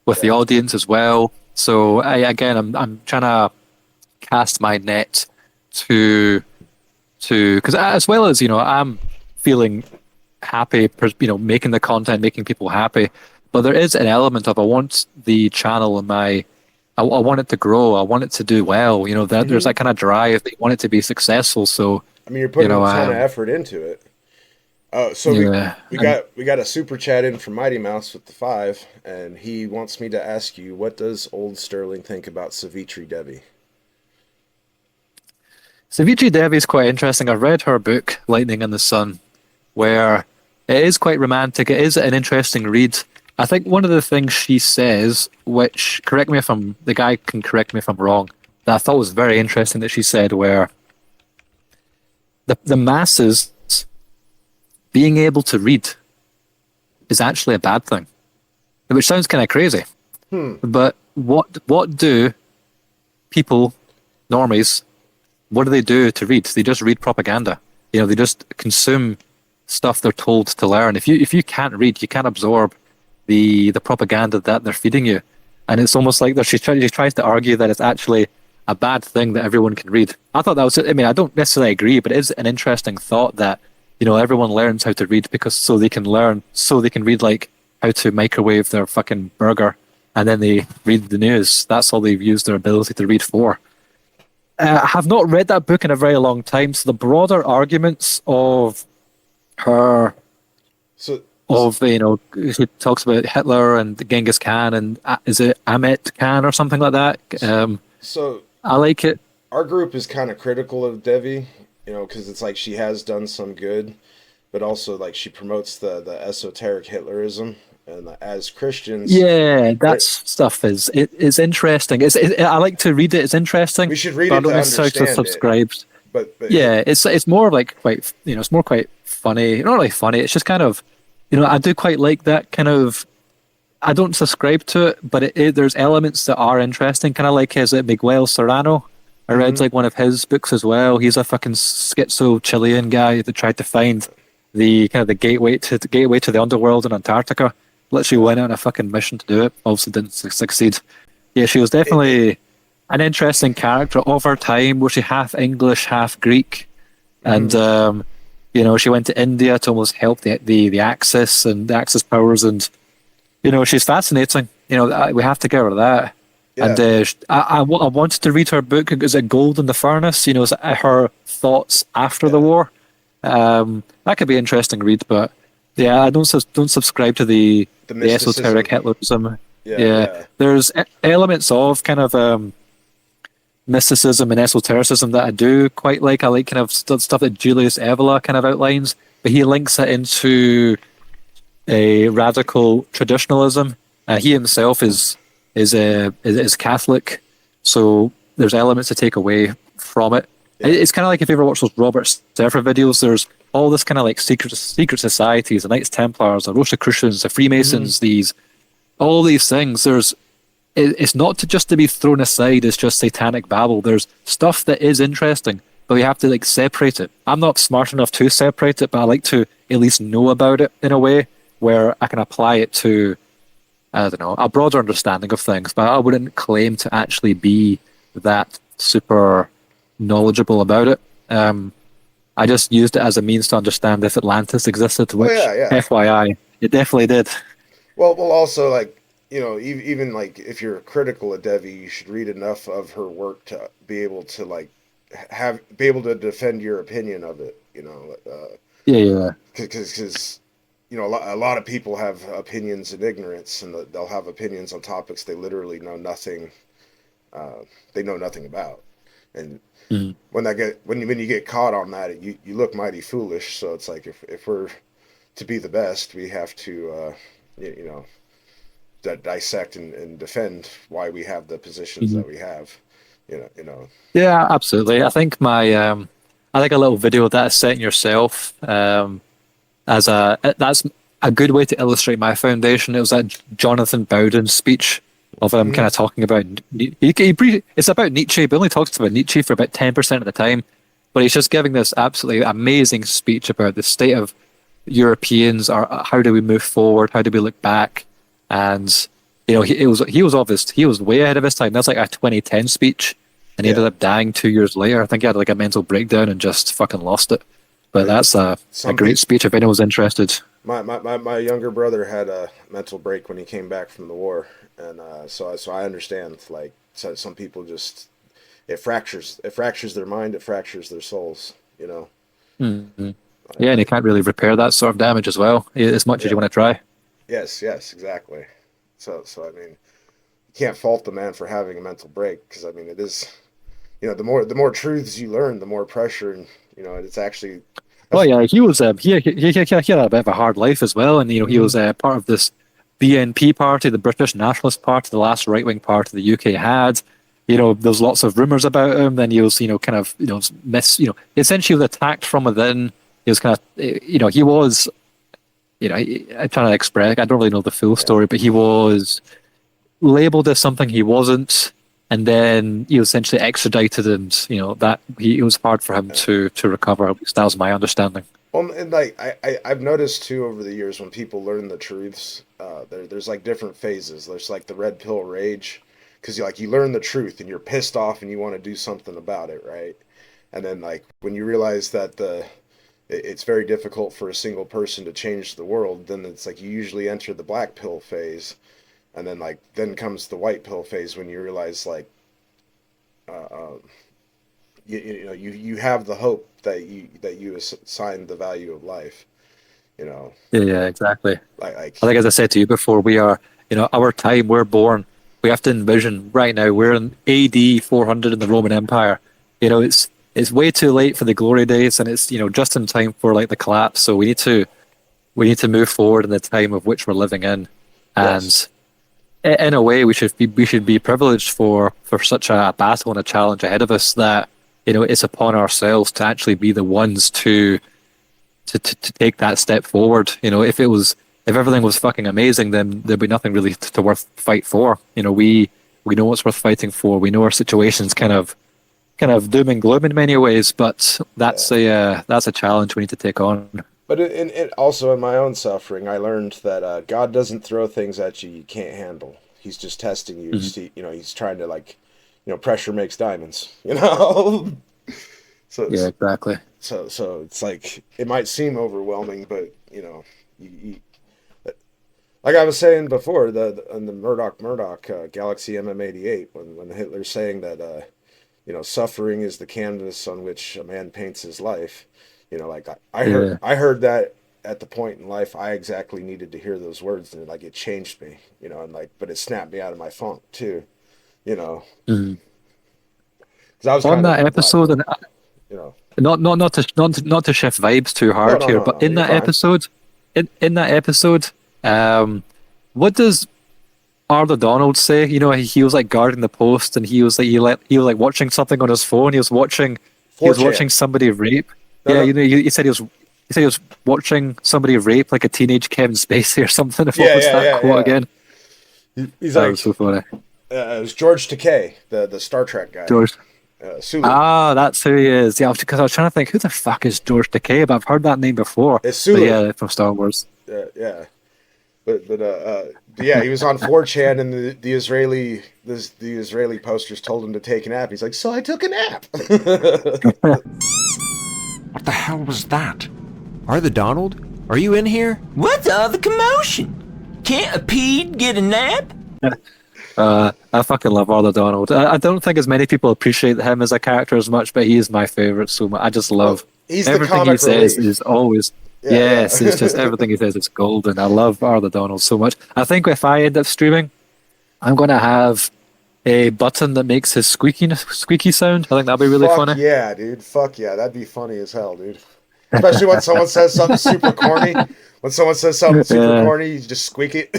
the Yeah. audience as well. So I'm trying to cast my net to because as well as I'm feeling happy, making the content, making people happy, but there is an element of I want the channel and I want it to grow, I want it to do well. That there's Hmm. that kind of drive that you want it to be successful. So I mean, you're putting a ton of um, effort into it. So we yeah, we and got we got a super chat in from Mighty Mouse with the 5, and he wants me to ask you, what does old Sterling think about Savitri Devi? Savitri Devi is quite interesting. I've read her book Lightning in the Sun, where it is quite romantic. It is an interesting read. I think one of the things she says, which the guy can correct me if I'm wrong, that I thought was very interesting that she said, where the masses being able to read is actually a bad thing, which sounds kind of crazy. Hmm. But what do people, normies, what do they do to read? They just read propaganda. They just consume stuff they're told to learn. If you can't read, you can't absorb the propaganda that they're feeding you. And it's almost like she tries to argue that it's actually a bad thing that everyone can read. I thought that was, I mean, I don't necessarily agree, but it is an interesting thought that, everyone learns how to read because so they can read like how to microwave their fucking burger, and then they read the news. That's all they've used their ability to read for. I have not read that book in a very long time, so the broader arguments of her, So she talks about Hitler and Genghis Khan and is it Ahmet Khan or something like that? so I like it. our group is kind of critical of Devi, because it's like she has done some good, but also like she promotes the esoteric Hitlerism, and as Christians, Yeah, that there- stuff is interesting. I like to read it. It's interesting, we should read but I it don't to necessarily understand it. subscribe. But Yeah, it's more like quite it's more quite funny. Not really funny. It's just kind of I do quite like that kind of. I don't subscribe to it, but there's elements that are interesting. Kind of like is it Miguel Serrano? I read Mhm. like one of his books as well. He's a fucking schizo Chilean guy that tried to find the kind of the gateway to the underworld in Antarctica. Literally went on a fucking mission to do it. Obviously didn't succeed. Yeah, she was definitely an interesting character of her time. Was she half English, half Greek? And you know, she went to India to almost help the Axis and the Axis powers, and you know, she's fascinating. You know, we have to give her that. Yeah. And I wanted to read her book. Is it Gold in the Furnace? You know, is it her thoughts after the war. That could be an interesting read, but yeah, I don't subscribe to the esoteric Hitlerism. Yeah. There's elements of kind of mysticism and esotericism that I do quite like. I like kind of stuff that Julius Evola kind of outlines, but he links it into a radical traditionalism. He himself is Catholic, so there's elements to take away from it. Yeah. It's kind of like if you ever watch those Robert Stafford videos, there's all this kind of like secret societies, the Knights Templars, the Rosicrucians, the Freemasons, all these things. It's not just to be thrown aside as just satanic babble. There's stuff that is interesting, but we have to like separate it. I'm not smart enough to separate it, but I like to at least know about it in a way where I can apply it to, I don't know, a broader understanding of things. But I wouldn't claim to actually be that super knowledgeable about it. I just used it as a means to understand if Atlantis existed, which, FYI, it definitely did. Well, also, like, you know, even like if you're critical of Devi, you should read enough of her work to be able to like be able to defend your opinion of it. You know, because you know a lot of people have opinions in ignorance, and they'll have opinions on topics they literally know nothing. They know nothing about, and when you get caught on that, you look mighty foolish. So it's like if we're to be the best, we have to you know, dissect and defend why we have the positions that we have. You know. Yeah, absolutely. I think I think a little video of that setting yourself that's a good way to illustrate my foundation. It was that Jonathan Bowden speech of him kind of talking about it's about Nietzsche, but only talks about Nietzsche for about 10% of the time. But he's just giving this absolutely amazing speech about the state of Europeans, or how do we move forward, how do we look back, and you know he was way ahead of his time. That's like a 2010 speech, and he ended up dying 2 years later. I think he had like a mental breakdown and just fucking lost it. But that's a great speech if anyone's interested. My younger brother had a mental break when he came back from the war, and so I understand. Like, so some people just it fractures their mind, it fractures their souls. You know. Mm-hmm. Yeah, and you can't really repair that sort of damage as well, as much as you want to try. Yes, exactly. So I mean, you can't fault the man for having a mental break, because I mean it is, you know, the more truths you learn, the more pressure, and you know it's actually. Well, yeah, he was he had a bit of a hard life as well, and you know he was part of this BNP party, the British Nationalist Party, the last right-wing party the UK had. You know, there's lots of rumors about him. Then he was, you know, kind of, you know, essentially was attacked from within. He was kind of, you know, he was, you know, I'm trying to express, I don't really know the full story, but he was labeled as something he wasn't, and then he was essentially extradited, and, you know, that it was hard for him to recover. At least that was my understanding. Well, and like, I've noticed too over the years when people learn the truths, there's like different phases. There's like the red pill rage, because you learn the truth and you're pissed off and you want to do something about it, right? And then like when you realize that it's very difficult for a single person to change the world, then it's like you usually enter the black pill phase, and then comes the white pill phase when you realize like you have the hope that you assign the value of life, you know. Yeah, exactly. Like I think, as I said to you before, we are, you know, our time, we're born, we have to envision right now we're in AD 400 in the Roman Empire. You know, it's way too late for the glory days, and it's, you know, just in time for like the collapse. So we need to move forward in the time of which we're living in, and in a way we should be privileged for such a battle and a challenge ahead of us, that, you know, it's upon ourselves to actually be the ones to take that step forward. You know, if everything was fucking amazing, then there'd be nothing really to worth fight for. You know, we know what's worth fighting for. We know our situation's kind of doom and gloom in many ways, but that's a challenge we need to take on. But also in my own suffering, I learned that God doesn't throw things at you can't handle. He's just testing you. Mhm. He's trying to pressure makes diamonds. You know. So Yeah, exactly. so it's like it might seem overwhelming, but you like I was saying before, on the Murdoch Murdoch Galaxy MM88, when Hitler's saying that suffering is the canvas on which a man paints his life. Like Yeah. I heard that at the point in life I exactly needed to hear those words, and like it changed me, and like, but it snapped me out of my funk too, because Mhm. I was On kind of that in a black episode, hole, and you know. not to shift vibes too No, hard no, here, no, but no. in You're that fine. episode, in that episode, what does Arthur Donald say? He was like guarding the post, and he was like watching something on his phone. He was watching 4chan. somebody rape. No, Yeah, no. he said he was watching somebody rape like a teenage Kevin Spacey or something. What Yeah, was yeah, that yeah, quote yeah. again? He's That was so like, funny. it was George Takei, the Star Trek guy, George. Sulu. Ah, that's who he is. Yeah, because I was trying to think, who the fuck is George Takei? But I've heard that name before. It's But Sulu. yeah, from Star Wars. Yeah. But yeah, he was on 4chan, and the Israeli posters told him to take a nap. He's like, so I took a nap. What the hell was that? Arthur Donald? Are you in here? What's all the commotion? Can't a peed get a nap? I fucking love Arthur Donald. I don't think as many people appreciate him as a character as much, but he is my favorite so much. I just love He's the everything he comic says. relief. Is always Yeah, yes. yeah. It's just everything he says. It's golden. I love Arthur Donald so much. I think if I end up streaming, I'm gonna have a button that makes his squeaky sound. I think that'd be really Fuck funny. yeah, dude. Fuck yeah. That'd be funny as hell, dude. Especially when someone says something super corny. When someone says something super Yeah. corny, you just squeak it.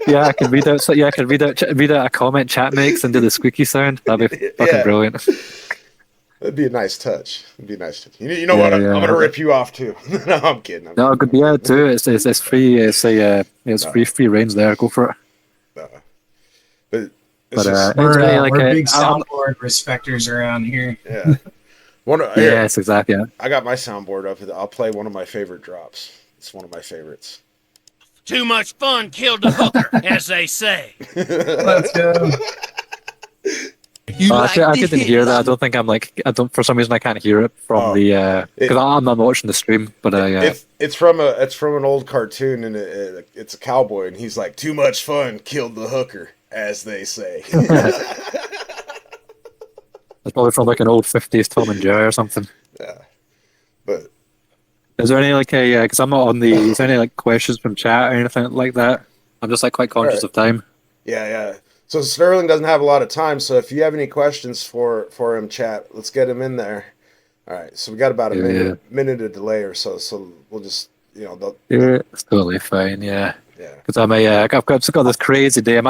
Yeah. I can read out. So yeah, I can read out a comment chat makes and do the squeaky sound. That'd be fucking Yeah. brilliant. That'd be a nice touch. It'd be a nice touch. You know what? Yeah, I'm yeah. gonna rip you off too. No, I'm kidding. I'm No, kidding. good. Yeah, do it. It's free. It's free range there. Go for it. But it's But just, We're big soundboard respecters around here. yeah. Here, yes, exactly. Yeah. I got my soundboard up. I'll play one of my favorite drops. It's one of my favorites. Too much fun killed the hooker, as they say. Let's go. You I like didn't this? hear that. I don't think I'm like. I don't. For some reason, I can't hear it from because I'm not watching the stream. But It's from an old cartoon, and it's a cowboy, and he's like, "Too much fun killed the hooker," as they say. it's probably from like an old '50s Tom and Jerry or something. Yeah, but Is there any like because I'm not on the? Is there any like questions from chat or anything like that? I'm just like quite conscious Alright. of time. yeah. So Sterling doesn't have a lot of time, so if you have any questions for him, chat, let's get him in there. All right, so we got about a minute of delay or so. So we'll just Yeah, it's totally fine. Yeah. yeah. Because I've got this crazy day.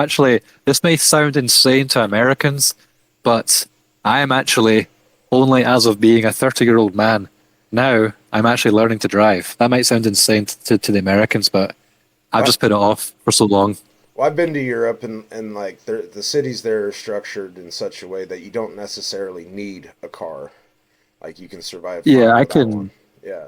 This may sound insane to Americans, but I am actually only as of being a 30-year-old man. Now I'm actually learning to drive. That might sound insane to the Americans, but I've just put it off for so long. Well, I've been to Europe, and like the cities there are structured in such a way that you don't necessarily need a car. Like you can survive. Yeah, fine I without can. one. Yeah.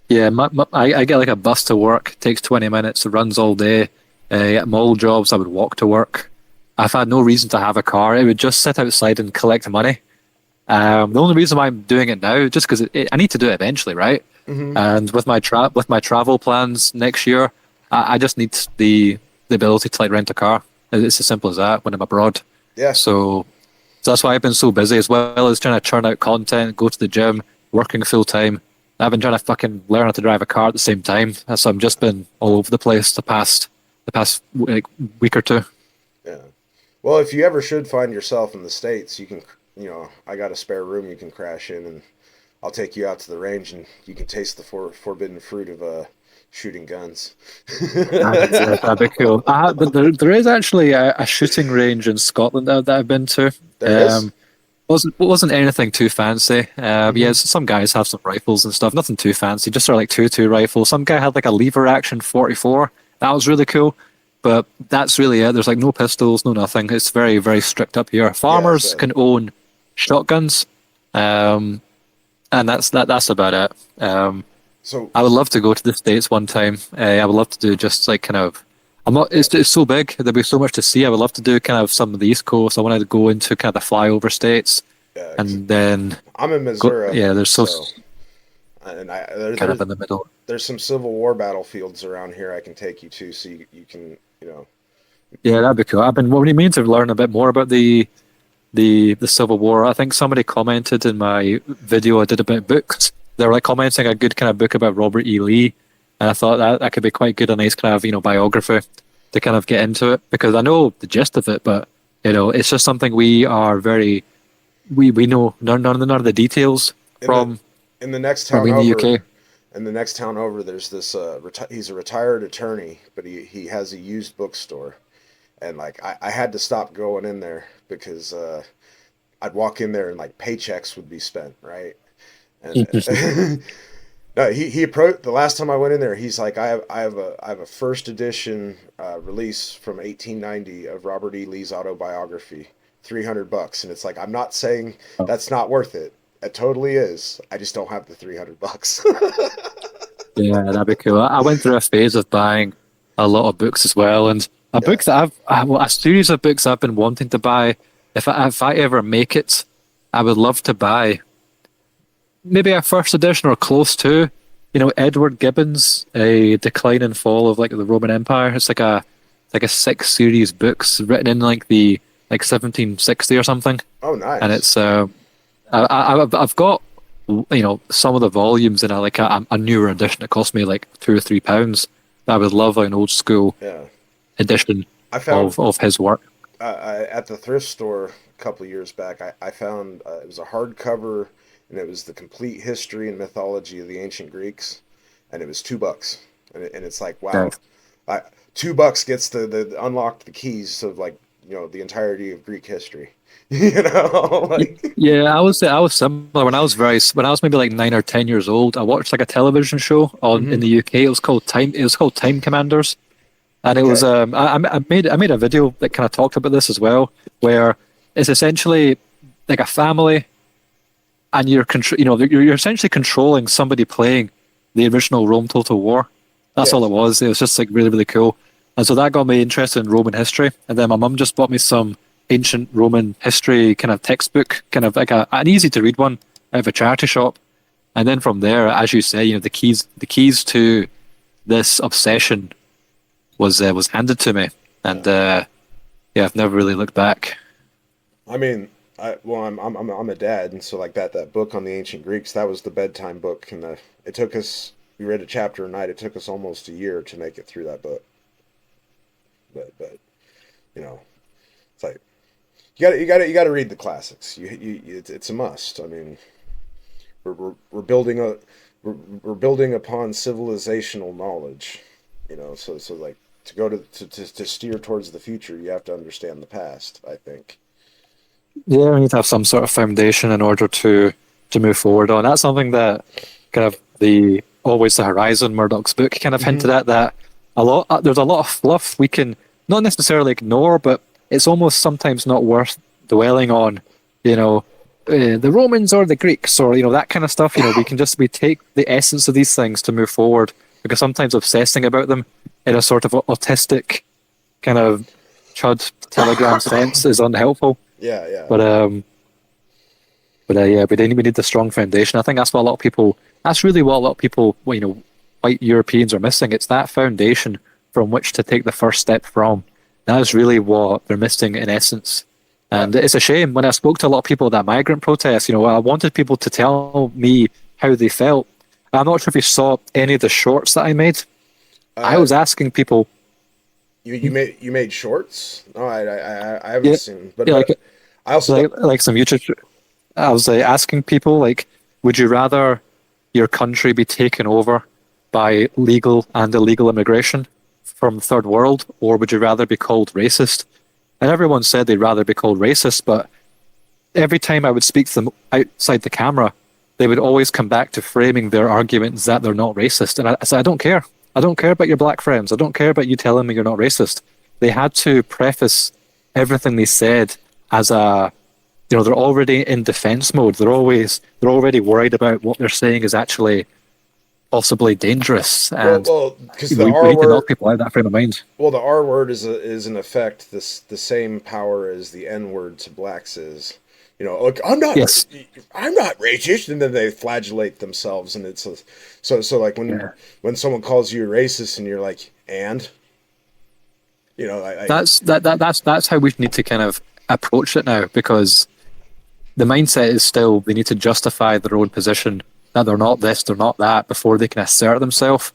Yeah, I get like a bus to work. Takes 20 minutes. It runs all day. At mall jobs, I would walk to work. I've had no reason to have a car. It would just sit outside and collect money. The only reason why I'm doing it now, just because I need to do it eventually, right? Mm-hmm. And with my travel plans next year, I just need the ability to like rent a car. It's as simple as that when I'm abroad. Yeah. So that's why I've been so busy, as well as trying to churn out content, go to the gym, working full time. I've been trying to fucking learn how to drive a car at the same time. So I've just been all over the place the past like, week or two. Yeah. Well, if you ever should find yourself in the States, you can, I got a spare room you can crash in, and I'll take you out to the range, and you can taste the forbidden fruit of shooting guns. That'd be cool. But there is actually a shooting range in Scotland that I've been to. There is? Wasn't anything too fancy. Yeah, some guys have some rifles and stuff. Nothing too fancy. Just sort of like 2.2 rifle. Some guy had like a lever action 44. That was really cool. But that's really it. There's like no pistols, no nothing. It's very, very strict up here. Farmers can own shotguns, and that's about it. So I would love to go to the States one time. I would love to do just like kind of. I'm not. It's so big. There'd be so much to see. I would love to do kind of some of the East Coast. I wanted to go into kind of the flyover states, 'cause and then I'm in go. Missouri. Yeah, there's so So and kind of in the middle. there's some Civil War battlefields around here I can take you to, so you can Yeah, that'd be cool. I've been wanting mean to learn a bit more about the Civil War. I think somebody commented in my video I did about books. They were like commenting a good kind of book about Robert E. Lee, and I thought that could be quite good, a nice kind of biography to kind of get into it, because I know the gist of it, but it's just something we are very we know none of the details from in the next from town in the over. UK. In the next town over, there's this. He's a retired attorney, but he has a used bookstore, and like I had to stop going in there because I'd walk in there and like paychecks would be spent, right? And no, he approached the last time I went in there. He's like, I have a first edition release from 1890 of Robert E. Lee's autobiography, $300, and it's like, I'm not saying that's not worth it. It totally is. I just don't have the $300. Yeah, that'd be cool. I went through a phase of buying a lot of books as well, and a book that a series of books I've been wanting to buy. If I ever make it, I would love to buy maybe a first edition or close to, Edward Gibbon's A Decline and Fall of like the Roman Empire. It's like a 6 series books written in like the 1760 or something. Oh, nice. And it's I've got some of the volumes in a newer edition. It cost me like £2 or £3. I would love an old school edition I found of his work. at the thrift store a couple of years back. I found it was a hardcover, and it was the complete history and mythology of the ancient Greeks, and it was $2, and it's like, wow, $2 gets the unlocked the keys of the entirety of Greek history. Yeah, I was similar when I was maybe like 9 or 10 years old. I watched like a television show in the UK. It was called Time Commanders, and it was I made a video that kind of talked about this as well, where it's essentially like a family, and you're essentially controlling somebody playing the original Rome Total War. That's all it was. It was just like really, really cool, and so that got me interested in Roman history. And then my mum just bought me some ancient Roman history kind of textbook, kind of like an easy to read one out of a charity shop. And then from there, as you say, the keys to this obsession was handed to me, and I've never really looked back. I mean, I'm a dad, and so like that book on the ancient Greeks, that was the bedtime book, and it took us. We read a chapter a night. It took us almost a year to make it through that book. But it's like you got to read the classics. It's a must. I mean, we're building upon civilizational knowledge. So like to go to steer towards the future, you have to understand the past, I think. Yeah, we need to have some sort of foundation in order to move forward on. That's something that kind of the Always the Horizon, Murdoch's book, kind of hinted at, that there's a lot of fluff we can not necessarily ignore, but it's almost sometimes not worth dwelling on, the Romans or the Greeks or, that kind of stuff. We take the essence of these things to move forward, because sometimes obsessing about them in a sort of autistic kind of chud telegram sense is unhelpful. Yeah. But we need the strong foundation. I think that's really what a lot of people, white Europeans are missing. It's that foundation from which to take the first step from. That is really what they're missing in essence. And it's a shame. When I spoke to a lot of people at that migrant protest, I wanted people to tell me how they felt. I'm not sure if you saw any of the shorts that I made. I was asking people. You made shorts? No, I haven't seen. But I also like some YouTube. I was asking people, would you rather your country be taken over by legal and illegal immigration from third world, or would you rather be called racist? And everyone said they'd rather be called racist, but every time I would speak to them outside the camera, they would always come back to framing their arguments that they're not racist. And I said, I don't care. I don't care about your black friends. I don't care about you telling me you're not racist. They had to preface everything they said as they're already in defense mode. They're already worried about what they're saying is actually, possibly dangerous, and Well, because we, the we R need to knock word, people out of that frame of mind. well, the R word is in effect the same power as the N word to blacks is. Look, Yes. I'm not racist, and then they flagellate themselves, and it's so like Yeah. when someone calls you a racist, and you're like, and That's how we need to kind of approach it now, because the mindset is still they need to justify their own position, that they're not this, they're not that, before they can assert themselves.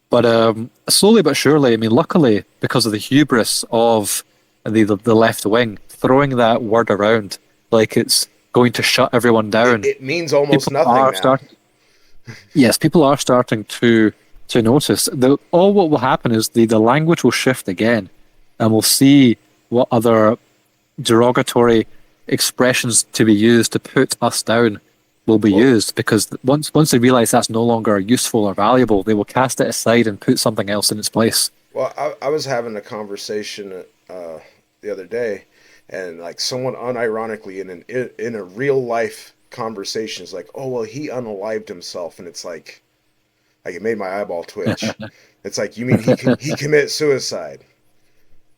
But slowly but surely, I mean, luckily, because of the hubris of the left wing throwing that word around like it's going to shut everyone down, it means almost people nothing are now. starting. Yes, people are starting to notice. All what will happen is the language will shift again, and we'll see what other derogatory expressions to be used to put us down will be used, because once they realize that's no longer useful or valuable, they will cast it aside and put something else in its place. Well, I was having a conversation the other day, and like someone unironically in a real life conversation is like, "Oh well, he unalived himself," and it's like it made my eyeball twitch. It's like, you mean he committed suicide?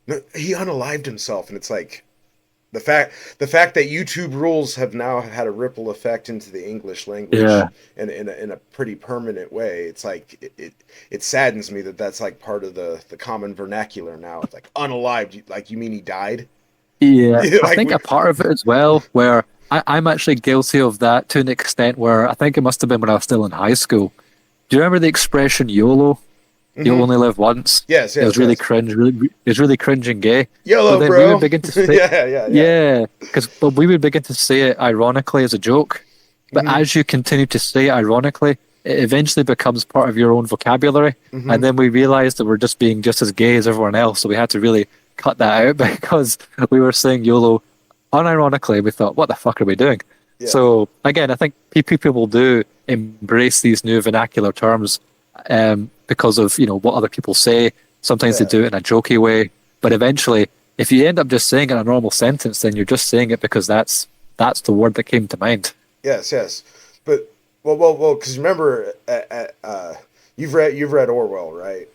No, he unalived himself, and it's like the fact that YouTube rules have now had a ripple effect into the English language, Yeah. in a pretty permanent way. It's like it saddens me that that's like part of the common vernacular now. It's like unalived, like you mean he died? Yeah, I Like think we, a part of it as well, where I'm actually guilty of that to an extent, where I think it must have been when I was still in high school. Do you remember the expression YOLO? You Mhm. only live once. Yes, It was really yes. cringe. It was really cringe and gay. YOLO, But then we bro. would begin to say, Yeah. because we would begin to say it ironically as a joke. But Mhm. as you continue to say it ironically, it eventually becomes part of your own vocabulary. Mhm. And then we realized that we're just being just as gay as everyone else. So we had to really cut that out because we were saying YOLO unironically. We thought, what the fuck are we doing? Yeah. So again, I think people do embrace these new vernacular terms because of what other people say. Sometimes they Yeah. do it in a jokey way, but eventually, if you end up just saying it in a normal sentence, then you're just saying it because that's the word that came to mind. Yes. But well, because remember, you've read Orwell, right?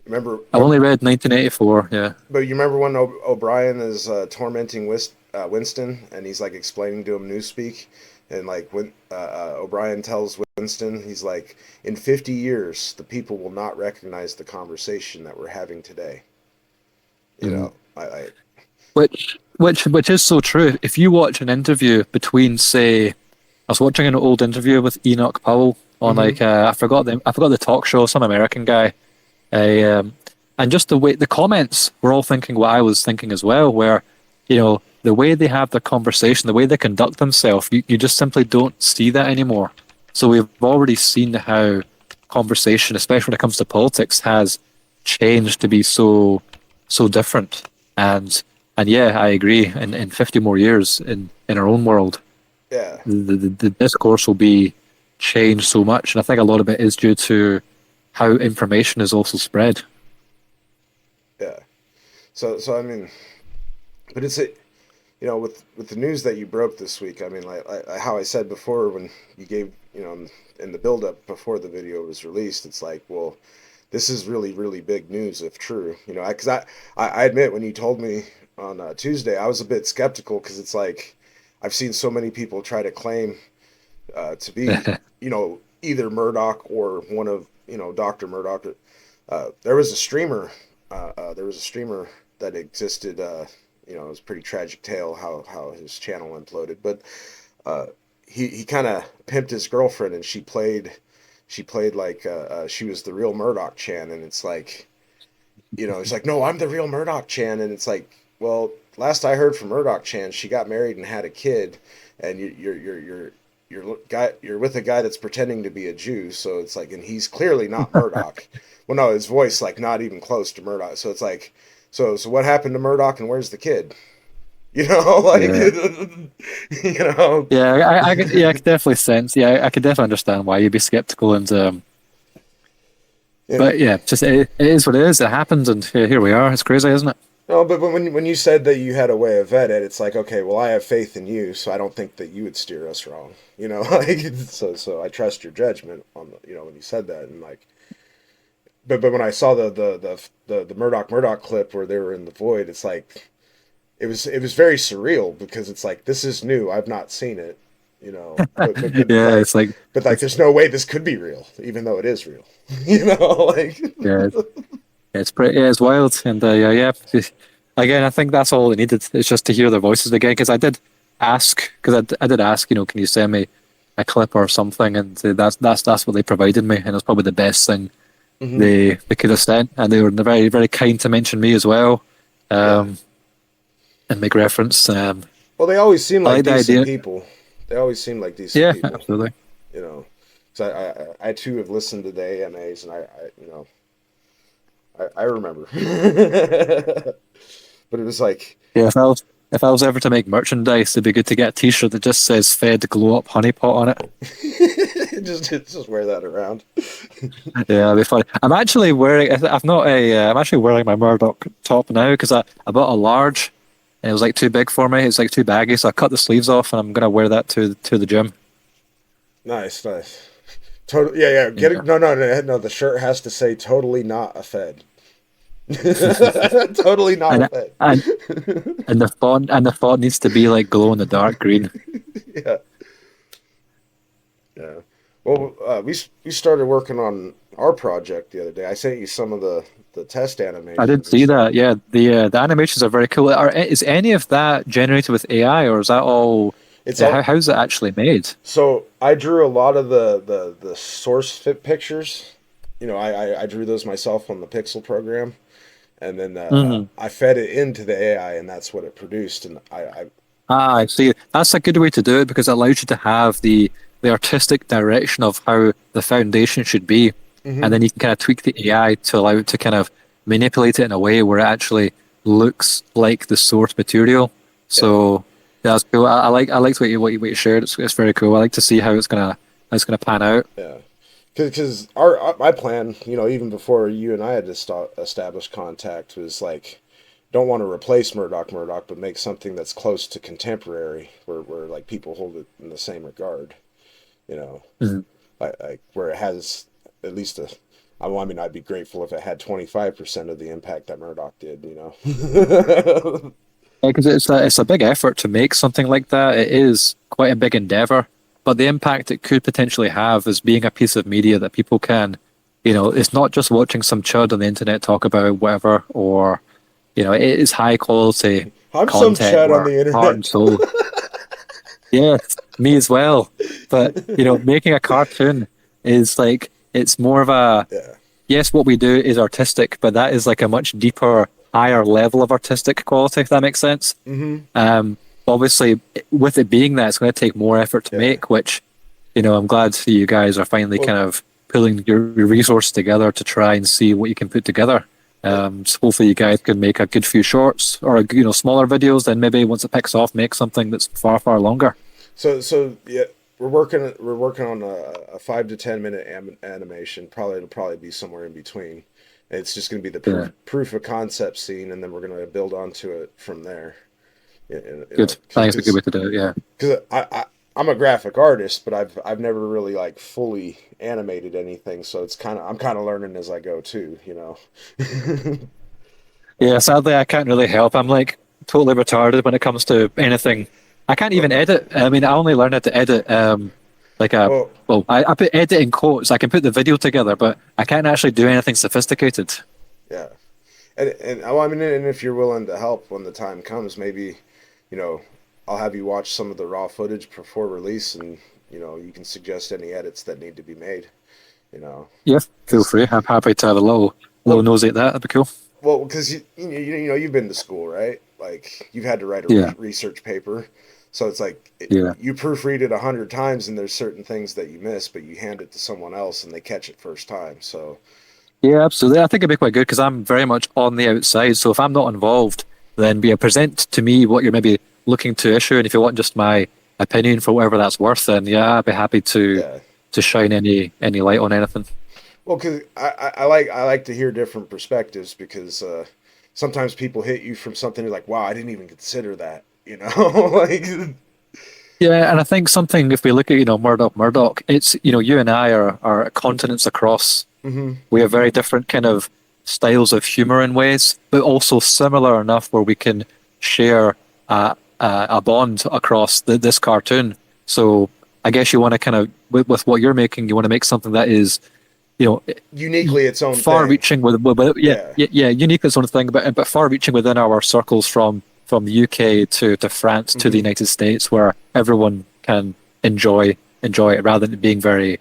Remember, I only read 1984. Yeah. but you remember when O'Brien is tormenting Winston, and he's like explaining to him newspeak, and like when O'Brien tells Winston, he's like, in 50 years, the people will not recognize the conversation that we're having today. I Which is so true. If you watch an interview between, say, I was watching an old interview with Enoch Powell on I forgot the talk show, some American guy, and just the way the comments were all thinking what I was thinking as well, where the way they have their conversation, the way they conduct themselves, you just simply don't see that anymore. So we've already seen how conversation, especially when it comes to politics, has changed to be so different. And yeah, I agree. In 50 more years in our own world, yeah. the discourse will be changed so much, and I think a lot of it is due to how information is also spread. Yeah. So I mean, but it's with the news that you broke this week. I mean, like how I said before when you gave in the build up before the video was released, it's like, well, this is really really big news if true. Because I admit when you told me on Tuesday, I was a bit skeptical because it's like I've seen so many people try to claim to be either Murdoch or one of Dr. Murdoch. There was a streamer. That existed. It was a pretty tragic tale how his channel imploded. But he kind of pimped his girlfriend, and she played like she was the real Murdoch Chan, and it's like, it's like, no, I'm the real Murdoch Chan, and it's like, well, last I heard from Murdoch Chan, she got married and had a kid, and you're with a guy that's pretending to be a Jew, so it's like, and he's clearly not Murdoch. Well, no, his voice like not even close to Murdoch. So it's like, so what happened to Murdoch, and where's the kid? Like, Yeah, I could definitely sense. Yeah, I could definitely understand why you'd be skeptical, and but yeah, just it is what it is. It happens, and here we are. It's crazy, isn't it? No, but when you said that you had a way of vet it, it's like, okay, well, I have faith in you, so I don't think that you would steer us wrong. Like so I trust your judgment on when you said that, and like, but when I saw the Murdoch Murdoch clip where they were in the void, it's like it was very surreal because it's like this is new. I've not seen it, Yeah, it's like but like there's no way this could be real, even though it is real. Like yeah, it's pretty, yeah, it's wild, and yeah. Again, I think that's all it needed. It's just to hear their voices again. Because I did ask, I did ask, can you send me a clip or something? And that's what they provided me, and it's probably the best thing they could have sent. And they were very very kind to mention me as well, and make reference. Well, they always seem I like like the decent idea. people. They always seem like decent Yeah, people. absolutely. So I too have listened to the AMAs, and I remember. But it was like, Yeah, if I was ever to make merchandise, it'd be good to get a T-shirt that just says "Fed Glow Up Honeypot" on it. just wear that around. Yeah, that'd be funny. I'm actually wearing. I've not a. I'm actually wearing my Murdoch top now because I bought a large, and it was like too big for me. It's like too baggy, so I cut the sleeves off, and I'm gonna wear that to the gym. Nice. Total. Yeah. Get it. No. The shirt has to say "totally not a Fed." Totally not And a Fed. and the font needs to be like glow in the dark green. Yeah. Yeah. Well, we started working on our project the other day. I sent you some of the test animations. I did see that. Yeah, the animations are very cool. Is any of that generated with AI, or is that all? It's all, How's it actually made? so I drew a lot of the source fit pictures. I drew those myself on the Pixel program, and then I fed it into the AI, and that's what it produced. And I see. That's a good way to do it because it allows you to have the artistic direction of how the foundation should be, and then you can kind of tweak the AI to allow it to kind of manipulate it in a way where it actually looks like the source material. So that's cool. I like what you shared. It's very cool. I like to see how it's gonna pan out. yeah, because my plan, even before you and I had established contact, was like, don't want to replace Murdoch Murdoch, but make something that's close to contemporary, where like people hold it in the same regard. Like where it has at least I mean, I'd be grateful if it had 25% of the impact that Murdoch did. Because it's a big effort to make something like that. It is quite a big endeavor, but the impact it could potentially have is being a piece of media that people can, it's not just watching some chud on the internet talk about whatever, or it is high quality I'm some content. chat on where the internet. heart and soul. Yeah, me as well. But making a cartoon is like it's more of a Yeah. yes. What we do is artistic, but that is like a much deeper, higher level of artistic quality. If that makes sense. Obviously, with it being that, it's going to take more effort to make. Which, I'm glad you guys are finally kind of pulling your resources together to try and see what you can put together. So hopefully you guys can make a good few shorts or smaller videos. Then maybe once it picks off, make something that's far longer. So yeah, we're working on a 5 to 10 minute animation. It'll probably be somewhere in between. It's just going to be the proof of concept scene, and then we're going to build onto it from there. Good. I think it's a good way to do it. Yeah. Because I'm a graphic artist, but I've never really like fully animated anything, so I'm kind of learning as I go too. Yeah. Sadly, I can't really help. I'm like totally retarded when it comes to anything. I can't even edit. I mean, I only learned how to edit. I put edit in quotes. I can put the video together, but I can't actually do anything sophisticated. Yeah, and I mean, and if you're willing to help when the time comes, maybe, I'll have you watch some of the raw footage before release, and you can suggest any edits that need to be made. Yeah, feel free. I'm happy to have a little nosy at that. That'd be cool. Well, because you've been to school, right? Like you've had to write a research paper. So it's like you proofread it 100 times, and there's certain things that you miss, but you hand it to someone else, and they catch it first time. So yeah, absolutely. I think it'd be quite good because I'm very much on the outside. So if I'm not involved, then present to me what you're maybe looking to issue, and if you want just my opinion for whatever that's worth, then I'd be happy to shine any light on anything. Well, because I like to hear different perspectives because sometimes people hit you from something you're like, wow, I didn't even consider that, you know, like. Yeah, and I think something, if we look at, Murdoch Murdoch, it's, you and I are continents across. Hmm. We have very different kind of styles of humor in ways, but also similar enough where we can share a bond across this cartoon. So I guess you want to kind of, with what you're making, you want to make something that is, Uniquely its own far-reaching Yeah. unique its own thing, but far-reaching within our circles from the UK to France to the United States, where everyone can enjoy it rather than it being very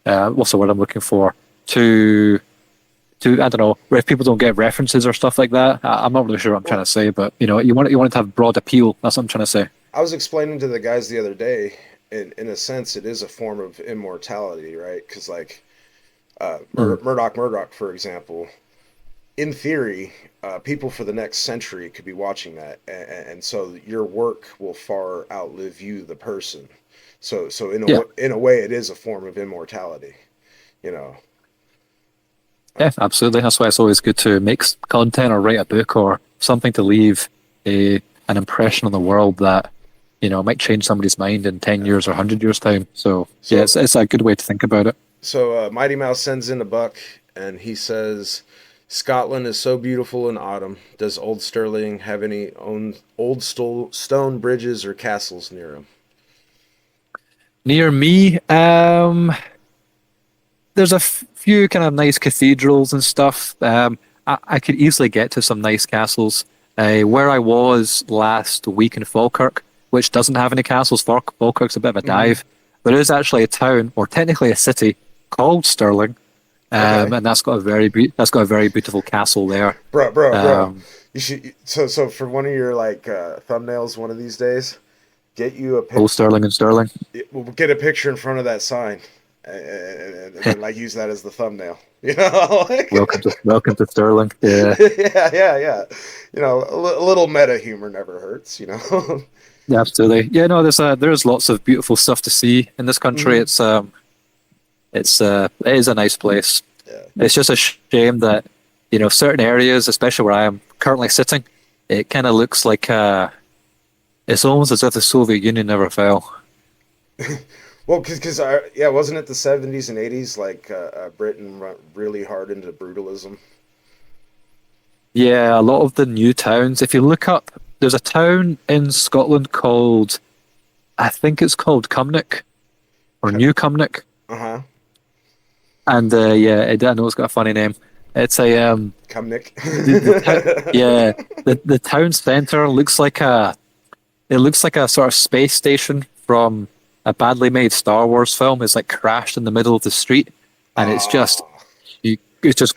what's the word I'm looking for, to I don't know, where if people don't get references or stuff like that. I'm not really sure what I'm trying to say, but you want it to have broad appeal. That's what I'm trying to say. I was explaining to the guys the other day, in a sense, it is a form of immortality, right? Because like Murdoch Murdoch, for example, in theory, people for the next century could be watching that, and so your work will far outlive you, the person. So in a way, it is a form of immortality, you know. Yeah, absolutely. That's why it's always good to make content or write a book or something to leave an impression on the world that might change somebody's mind in 10 years or 100 years time. So yeah, it's a good way to think about it. So Mighty Mouse sends in a buck, and he says, Scotland is so beautiful in autumn. Does old Stirling have any old stone bridges or castles near him? Near me, there's a few kind of nice cathedrals and stuff. I could easily get to some nice castles. Where I was last week in Falkirk, which doesn't have any castles, Falkirk's a bit of a dive. There is actually a town, or technically a city, called Stirling, and that's got a very beautiful castle there. Bro. You should so for one of your like thumbnails one of these days, get you a Old Stirling and Stirling. We'll get a picture in front of that sign, and then like use that as the thumbnail. You know, like, welcome to Stirling. Yeah, yeah. You know, a little meta humor never hurts. You know. Yeah, absolutely. Yeah, no, there's lots of beautiful stuff to see in this country. It is a nice place. Yeah. It's just a shame that certain areas, especially where I am currently sitting, it kind of looks like it's almost as if the Soviet Union never fell. Well, because wasn't it the 70s and 80s like Britain went really hard into brutalism? Yeah, a lot of the new towns. If you look up, there's a town in Scotland called, I think it's called Cumnock, or New Cumnock. Uh-huh. And I know it's got a funny name. It's a Cumnock. the town centre looks like a sort of space station from a badly made Star Wars film. It's like crashed in the middle of the street, and it's just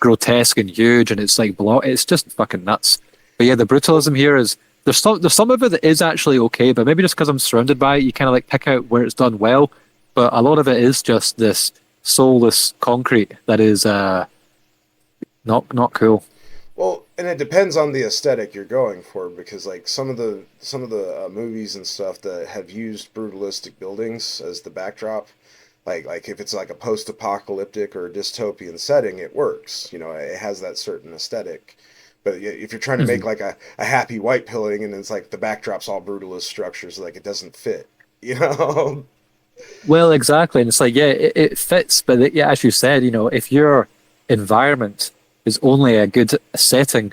grotesque and huge, and it's like it's just fucking nuts. But yeah, the brutalism here is there's some of it that is actually okay, but maybe just because I'm surrounded by it, you kind of like pick out where it's done well. But a lot of it is just this soulless concrete that is not cool. Well, and it depends on the aesthetic you're going for, because like some of the movies and stuff that have used brutalistic buildings as the backdrop, like if it's like a post-apocalyptic or a dystopian setting, it works. You know, it has that certain aesthetic. But if you're trying to make like a happy white pilling and it's like the backdrop's all brutalist structures, like it doesn't fit. You know. Well, exactly, and it's like it fits, but as you said, if your environment is only a good setting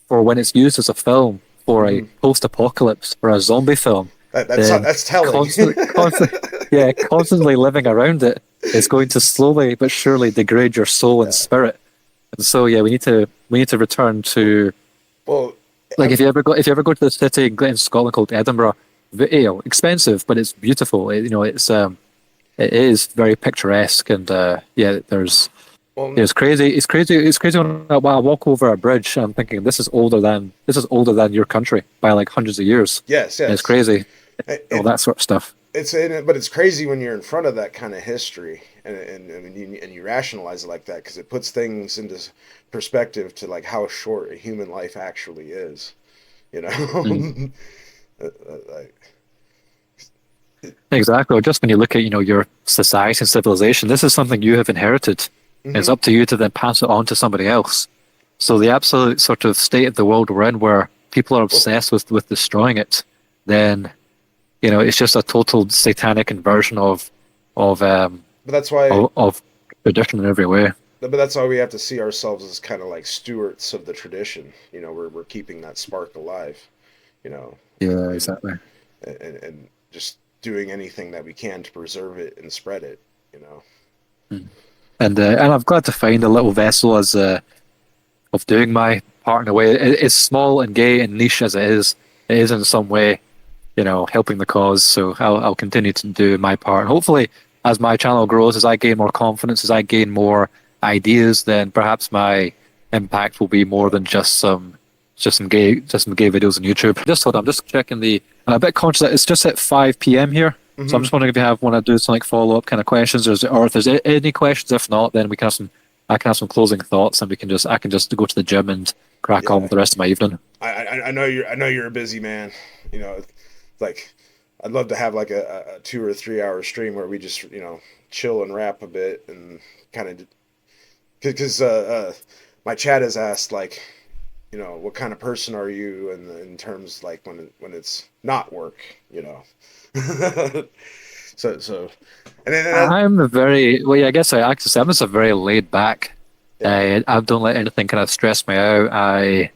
for when it's used as a film for a post-apocalypse or a zombie film, that's telling. Constantly living around it is going to slowly but surely degrade your soul and spirit. And so we need to return to if you ever go to the city in Scotland called Edinburgh. Expensive, but it's beautiful. It is very picturesque, and there's. It's crazy. It's crazy when I walk over a bridge. I'm thinking this is older than your country by like hundreds of years. Yes. And it's crazy. All that sort of stuff. But it's crazy when you're in front of that kind of history and you rationalize it like that, because it puts things into perspective to like how short a human life actually is. You know. Exactly. Just when you look at your society and civilization, this is something you have inherited. It's up to you to then pass it on to somebody else. So the absolute sort of state of the world we're in, where people are obsessed with destroying it, then it's just a total satanic inversion of But that's why. of tradition in every way. But that's why we have to see ourselves as kind of like stewards of the tradition. We're keeping that spark alive. Yeah, exactly. And just doing anything that we can to preserve it and spread it. And I'm glad to find a little vessel as of doing my part in a way. It's small and gay and niche as it is in some way, helping the cause. So I'll continue to do my part. And hopefully, as my channel grows, as I gain more confidence, as I gain more ideas, then perhaps my impact will be more than just some gay videos on YouTube. I'm just checking I'm a bit conscious that it's just at 5 p.m. here. So I'm just wondering if you want to do some like follow-up kind of questions, or if there's any questions. If not, then I can have some closing thoughts, and I can just go to the gym and crack on with the rest of my evening. I know you're a busy man. Like I'd love to have like a 2 or 3 hour stream where we just chill and rap a bit and kind of because my chat has asked like what kind of person are you in terms like when it's not work. So and then I'm a very I guess I'm just a very laid back. I don't let anything kind of stress me out. I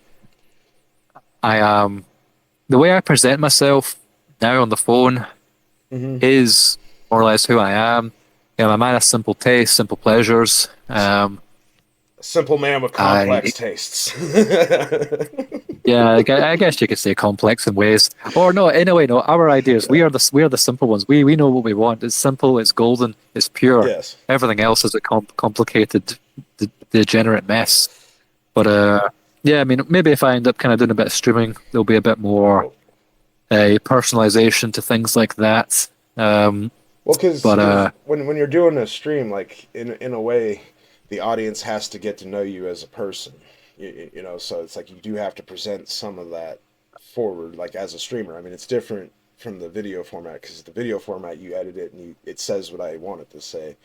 the way I present myself now on the phone is more or less who I am. I'm a man of simple tastes, simple pleasures. simple man with complex tastes. Yeah, I guess you could say complex in ways, or no. In a way, no. Our ideas, we are the simple ones. We know what we want. It's simple. It's golden. It's pure. Yes. Everything else is a complicated, degenerate mess. But yeah, I mean, maybe if I end up kind of doing a bit of streaming, there'll be a bit more personalization to things like that. Well, because when you're doing a stream, like in a way, the audience has to get to know you as a person. So it's like you do have to present some of that forward, like as a streamer. I mean, it's different from the video format because the video format you edit it and it says what I want it to say,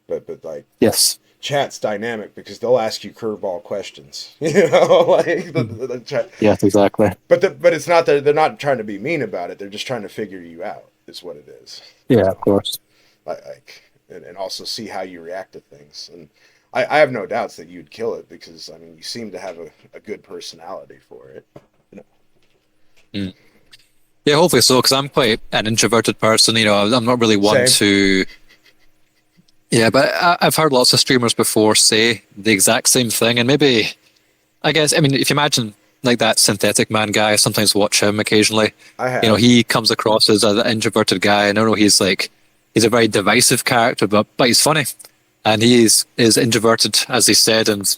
but like yes, chat's dynamic because they'll ask you curveball questions. Like the chat. Yes, exactly. But it's not that they're not trying to be mean about it. They're just trying to figure you out. Is what it is. Yeah, of course. And also see how you react to things. And I have no doubts that you'd kill it because I mean you seem to have a good personality for it. Yeah, hopefully so. Because I'm quite an introverted person. I'm not really one to. Yeah, but I've heard lots of streamers before say the exact same thing, and maybe, I guess, I mean, if you imagine like that Synthetic Man guy, I sometimes watch him occasionally. I have. He comes across as an introverted guy, and I know he's a very divisive character, but he's funny. And he is introverted, as he said, and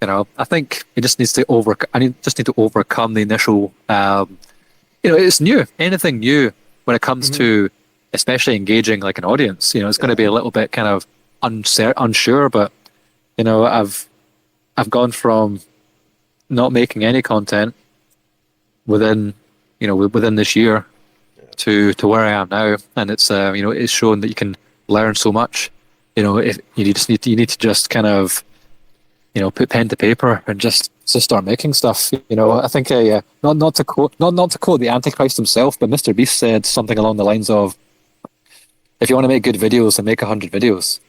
I think he just needs to overcome the initial. It's new. Anything new when it comes to, especially engaging like an audience. It's going to be a little bit kind of unsure. But I've gone from not making any content within this year to where I am now, and it's it's shown that you can learn so much. If you need to just kind of put pen to paper and just start making stuff. I think not to quote the Antichrist himself, but Mr. Beast said something along the lines of, if you want to make good videos, then make 100 videos.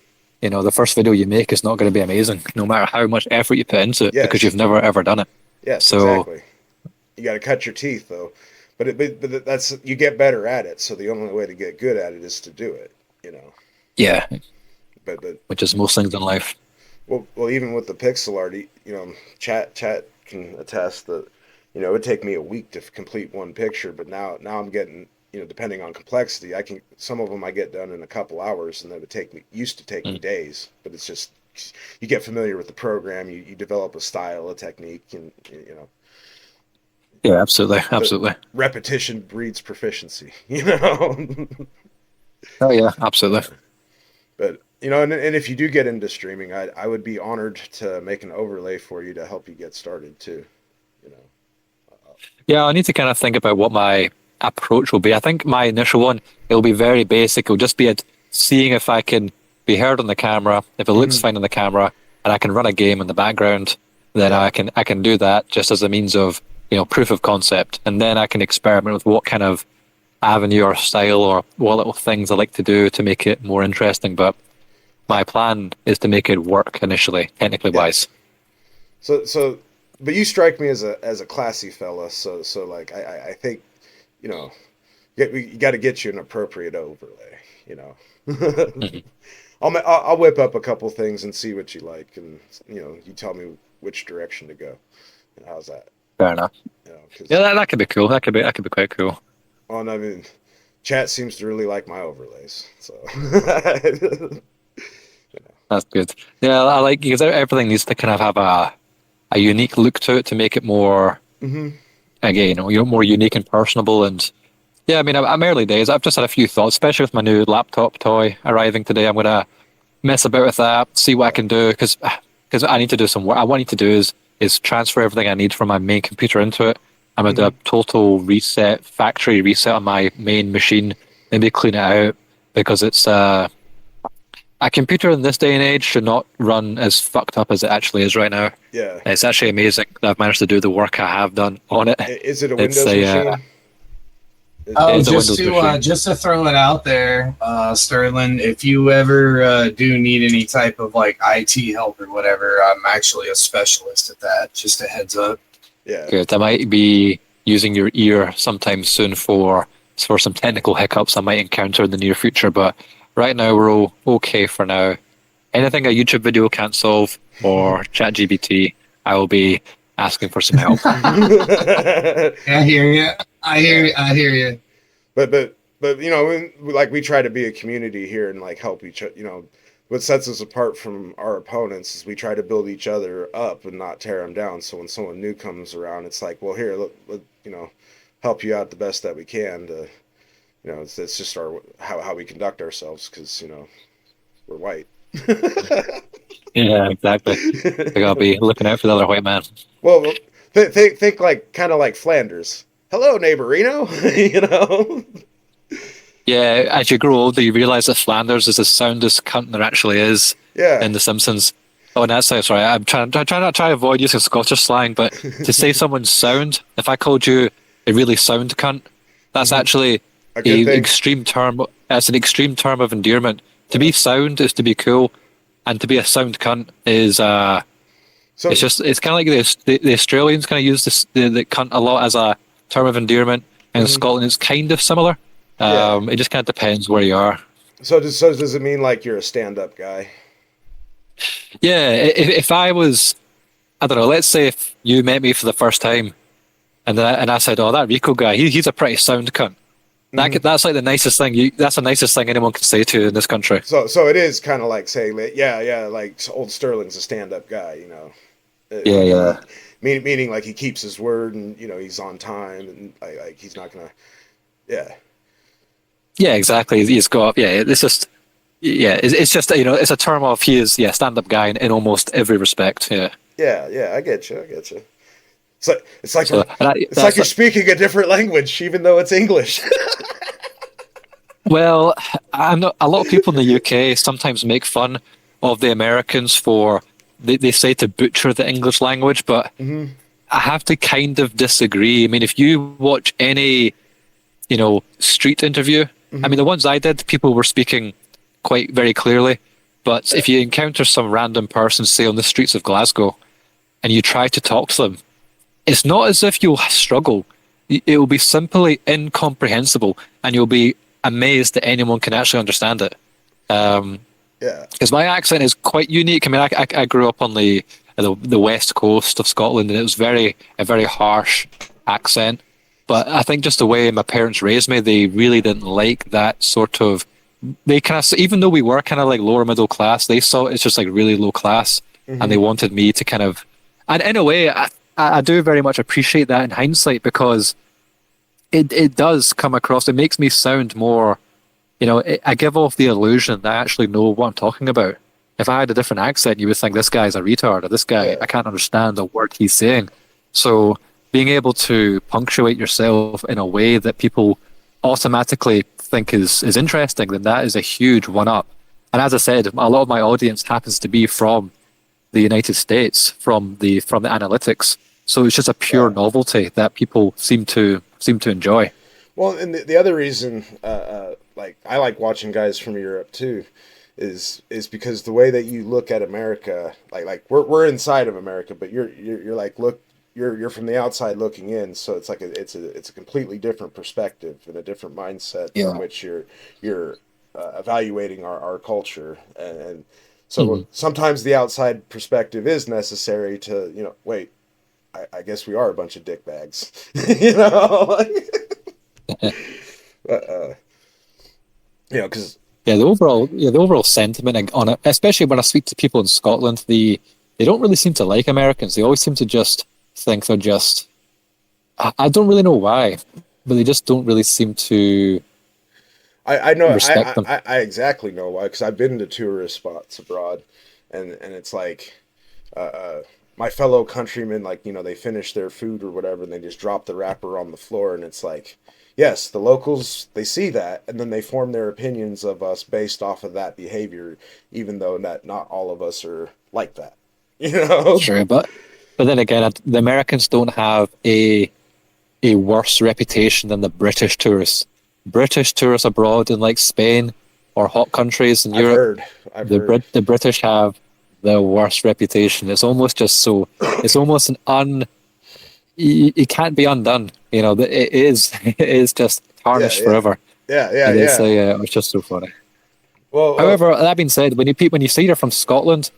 The first video you make is not going to be amazing, no matter how much effort you put into it, because you've never ever done it. Yes, so, exactly. You got to cut your teeth though, but that's you get better at it. So the only way to get good at it is to do it. Yeah. But which is most things in life. Well, even with the pixel art, chat can attest that it would take me a week to complete one picture, but now I'm getting depending on complexity, some of them I get done in a couple hours, and that used to take me days. But it's just you get familiar with the program, you develop a style, a technique, and Yeah, absolutely. Repetition breeds proficiency. Oh yeah, absolutely. But and if you do get into streaming, I would be honored to make an overlay for you to help you get started too. Yeah, I need to kind of think about what my approach will be. I think my initial one, it'll be very basic. It'll just be seeing if I can be heard on the camera, if it looks fine on the camera, and I can run a game in the background. then I can do that just as a means of, proof of concept, and then I can experiment with what kind of avenue or style or what little things I like to do to make it more interesting. But my plan is to make it work initially, technically wise. So, but you strike me as a classy fella. So like I think, we got to get you an appropriate overlay. Mm-hmm. I'll whip up a couple things and see what you like, and you tell me which direction to go. How's that? Fair enough. Yeah, that could be cool. That could be quite cool. Well, I mean, chat seems to really like my overlays, so. That's good. Yeah, I like, because everything needs to kind of have a unique look to it to make it more, again, more unique and personable. And yeah, I mean, I'm early days. I've just had a few thoughts, especially with my new laptop toy arriving today. I'm gonna mess about with that, see what I can do, because I need to do some work. What I need to do is transfer everything I need from my main computer into it. I'm gonna do a total reset, factory reset on my main machine, maybe clean it out, because it's a computer in this day and age should not run as fucked up as it actually is right now. Yeah, it's actually amazing that I've managed to do the work I have done on it. Is it a Windows machine? Just to throw it out there, Stirling, if you ever do need any type of like IT help or whatever, I'm actually a specialist at that. Just a heads up. Yeah. Good. I might be using your ear sometime soon for some technical hiccups I might encounter in the near future, but right now we're all okay for now. Anything a YouTube video can't solve or ChatGPT, I will be asking for some help. I hear you. I hear you. But we try to be a community here and like help each other. What sets us apart from our opponents is we try to build each other up and not tear them down. So when someone new comes around, it's like, well, here, let help you out the best that we can. To, it's just how we conduct ourselves, because we're white. Yeah, exactly. I gotta be looking out for the other white man. Well, think like kind of like Flanders. Hello, neighborino. Yeah, as you grow older, you realise that Flanders is the soundest cunt there actually is. Yeah. In The Simpsons. Oh, and that's sorry. I'm trying to avoid using Scottish slang, but to say someone's sound, if I called you a really sound cunt, that's actually an extreme term. It's an extreme term of endearment. To be sound is to be cool, and to be a sound cunt is it's kind of like the Australians kind of use the cunt a lot as a term of endearment, and in Scotland it's kind of similar. It just kind of depends where you are. So does it mean like you're a stand-up guy? Yeah, if I was, I don't know, let's say if you met me for the first time, and I said, "Oh, that Rico guy, he's a pretty sound cunt." That's like the nicest thing. That's the nicest thing anyone can say to you in this country. So it is kind of like saying that, yeah, like old Stirling's a stand-up guy, Yeah. Meaning like he keeps his word, and he's on time, and like he's not gonna. Yeah. Yeah, exactly. He's got it's just it's a term of he is stand-up guy in almost every respect. Yeah. Yeah, I get you. It's like you're speaking a different language, even though it's English. Well, I'm not. A lot of people in the UK sometimes make fun of the Americans for they say to butcher the English language, but I have to kind of disagree. I mean, if you watch any street interview, I mean, the ones I did, people were speaking quite very clearly. But if you encounter some random person, say on the streets of Glasgow, and you try to talk to them, it's not as if you'll struggle. It will be simply incomprehensible, and you'll be amazed that anyone can actually understand it. Because my accent is quite unique. I mean, I grew up on the west coast of Scotland, and it was a very harsh accent. But I think just the way my parents raised me, they really didn't like that sort of. They kind of, even though we were kind of like lower middle class, they saw it's just like really low class, and they wanted me to kind of. And in a way, I do very much appreciate that in hindsight, because it does come across. It makes me sound more. I give off the illusion that I actually know what I'm talking about. If I had a different accent, you would think this guy's a retard, or this guy, I can't understand the word he's saying. So being able to punctuate yourself in a way that people automatically think is interesting, then that is a huge one-up. And as I said, a lot of my audience happens to be from the United States from the analytics. So it's just a pure novelty that people seem to enjoy. Well, and the other reason, like I like watching guys from Europe too, is because the way that you look at America, like we're inside of America, but you're like you're from the outside looking in, so it's like it's a completely different perspective and a different mindset from which you're evaluating our culture, and so sometimes the outside perspective is necessary to wait. I guess we are a bunch of dickbags, because the overall sentiment on it, especially when I speak to people in Scotland, they don't really seem to like Americans. They always seem to just think they're just. I don't really know why, but they just don't really seem to. I know respect them. I exactly know why, because I've been to tourist spots abroad, and it's like. My fellow countrymen, like, they finish their food or whatever, and they just drop the wrapper on the floor, and it's like, yes, the locals, they see that, and then they form their opinions of us based off of that behavior, even though not all of us are like that, Sure, but then again, the Americans don't have a worse reputation than the British tourists. British tourists abroad in like Spain or hot countries in Europe, I've heard. The British have the worst reputation. It's almost just so. It's almost it can't be undone. It is just tarnished forever. Yeah. It's just so funny. Well, however, that being said, when you say you're from Scotland,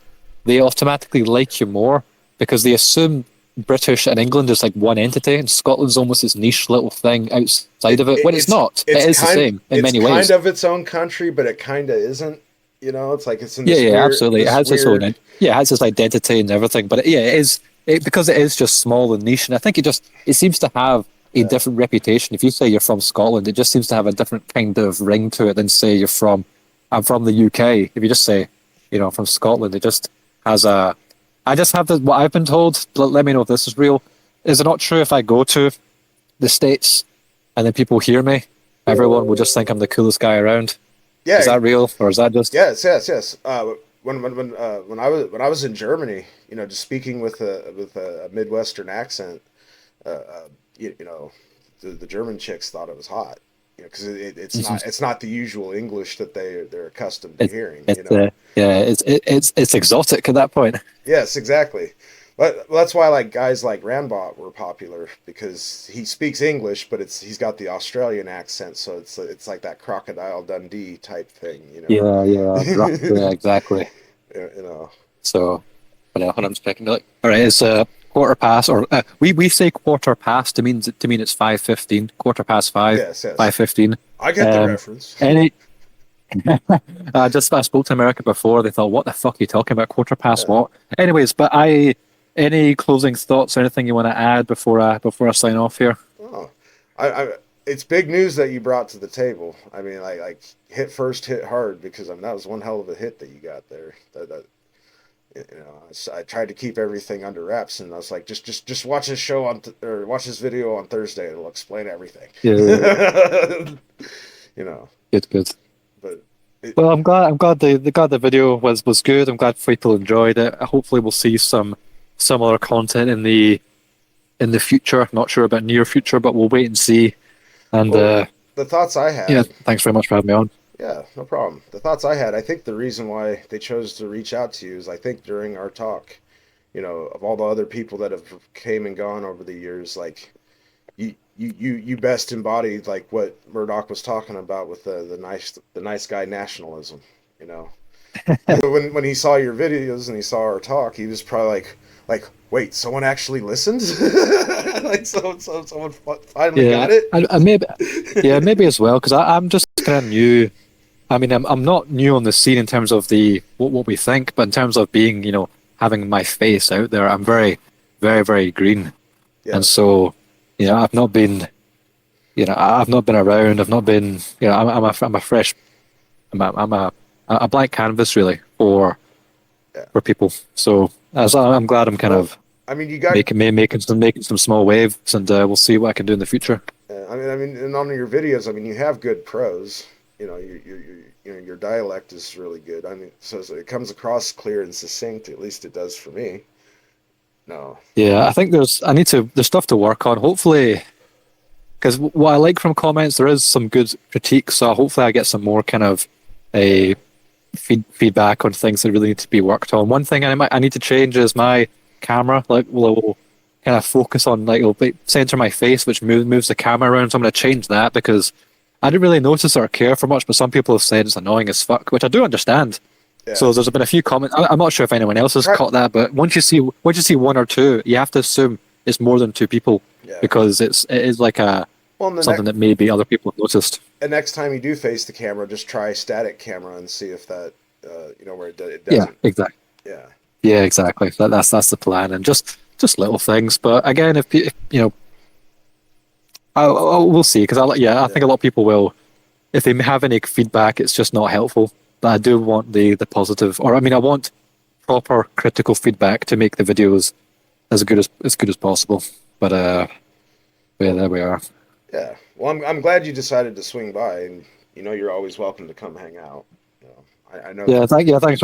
they automatically like you more because they assume British and England is like one entity, and Scotland's almost this niche little thing outside of it. When it's not, it is the same in many ways. It's kind of its own country, but it kind of isn't. It's like it's in this absolutely. It has its weird... own, it has its identity and everything. But it is because it is just small and niche, and I think it seems to have a different reputation. If you say you're from Scotland, it just seems to have a different kind of ring to it than say I'm from the UK. If you just say, from Scotland, it just has a. I just have what I've been told. Let me know if this is real. Is it not true if I go to the States and then people hear me, everyone will just think I'm the coolest guy around? Yeah, is that real, or is that just? Yes. When I was in Germany, just speaking with a Midwestern accent, the German chicks thought it was hot, because it's not the usual English that they're accustomed to hearing. It's exotic at that point. Yes, exactly. But that's why guys like Randbot were popular, because he speaks English, but he's got the Australian accent, so it's like that Crocodile Dundee type thing, Yeah, exactly. So, but hold on, I'm checking. All right, it's quarter past, or we say quarter past to mean it's 5:15, 5:15. Yes. 5:15. I get the reference. I spoke to America before. They thought, "What the fuck are you talking about? Quarter past what?" Anyways, but any closing thoughts or anything you want to add before I sign off here? Oh, it's big news that you brought to the table. I mean, like hit first, hit hard, because that was one hell of a hit that you got there. I tried to keep everything under wraps, and I was like, just watch this show or watch this video on Thursday. It'll explain everything. Yeah. Good. But well, I'm glad the video was good. I'm glad people enjoyed it. Hopefully, we'll see some similar content in the future. Not sure about near future, but we'll wait and see. And the thoughts I had. Yeah, thanks very much for having me on. Yeah, no problem. The thoughts I had, I think the reason why they chose to reach out to you is, I think during our talk, of all the other people that have came and gone over the years, like you best embodied like what Murdoch was talking about with the nice guy nationalism. When he saw your videos and he saw our talk, he was probably like, wait, someone actually listened? Like, someone finally got it? Maybe as well, because I'm just kind of new. I mean, I'm not new on the scene in terms of what we think, but in terms of being, having my face out there, I'm very, very, very green. Yeah. And so, I've not been around. I've not been, I'm a fresh, I'm a blank canvas really for people. So I'm glad I'm kind of. I mean, you got making some small waves, and we'll see what I can do in the future. I mean, and on your videos, I mean, you have good prose. You your dialect is really good. I mean, so it comes across clear and succinct. At least it does for me. No. Yeah, I think there's stuff to work on. Hopefully, because what I like from comments, there is some good critique. So hopefully, I get some more kind of a feedback on things that really need to be worked on. One thing I need to change is my camera. Like, will kind of focus on, like, it'll center my face, which moves the camera around. So I'm going to change that because I didn't really notice or care for much, but some people have said it's annoying as fuck, which I do understand. Yeah. So there's been a few comments. I'm not sure if anyone else has caught that, but once you see one or two, you have to assume it's more than two people because it is like something that maybe other people have noticed. And next time you do face the camera, just try static camera and see if that where it doesn't. Yeah, exactly. Yeah, exactly. That's the plan, and just little things. But again, if you know, we'll see, because I think a lot of people will. If they have any feedback, it's just not helpful. But I do want the positive, or I mean, I want proper critical feedback to make the videos as good as possible. But yeah, there we are. Yeah. Well, I'm glad you decided to swing by, and you're always welcome to come hang out. I know. Yeah, thanks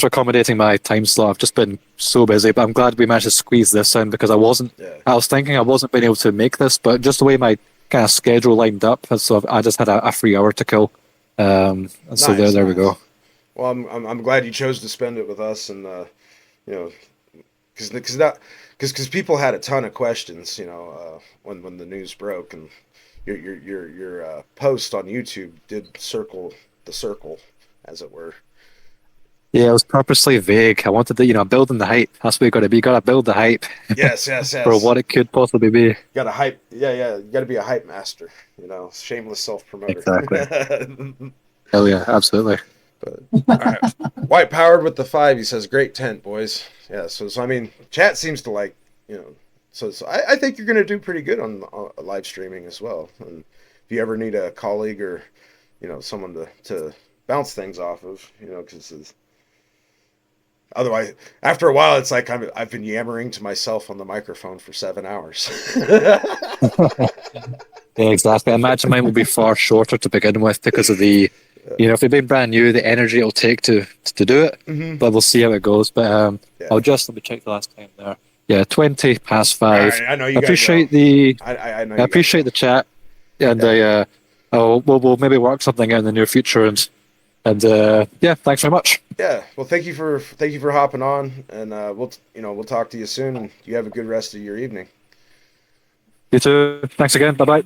for accommodating my time slot. I've just been so busy, but I'm glad we managed to squeeze this in because I wasn't being able to make this, but just the way my kind of schedule lined up, so I just had a free hour to kill. And so there we go. Well, I'm glad you chose to spend it with us, and because people had a ton of questions, when the news broke, and your post on YouTube did circle the circle, as it were. Yeah, it was purposely vague. I wanted to, building the hype. That's what you got to be. You got to build the hype. Yes. For what it could possibly be. You got to hype. Yeah. You got to be a hype master. Shameless self-promoter. Exactly. Hell yeah, absolutely. But, all right. White Powered with the 5. He says, "Great tent, boys." Yeah. So I mean, chat seems to like, So I think you're going to do pretty good on live streaming as well. And if you ever need a colleague or, someone to bounce things off of, because otherwise, after a while, it's like I've been yammering to myself on the microphone for 7 hours. Yeah, exactly. I imagine mine will be far shorter to begin with because of the, if they've been brand new, the energy it'll take to do it. Mm-hmm. But we'll see how it goes. But let me check the last time there. Yeah, 20 past 5. Right, I know you. Appreciate I appreciate the chat, and we'll maybe work something out in the near future. And thanks very much. Yeah, well, thank you for hopping on, and we'll talk to you soon. And you have a good rest of your evening. You too. Thanks again. Bye bye.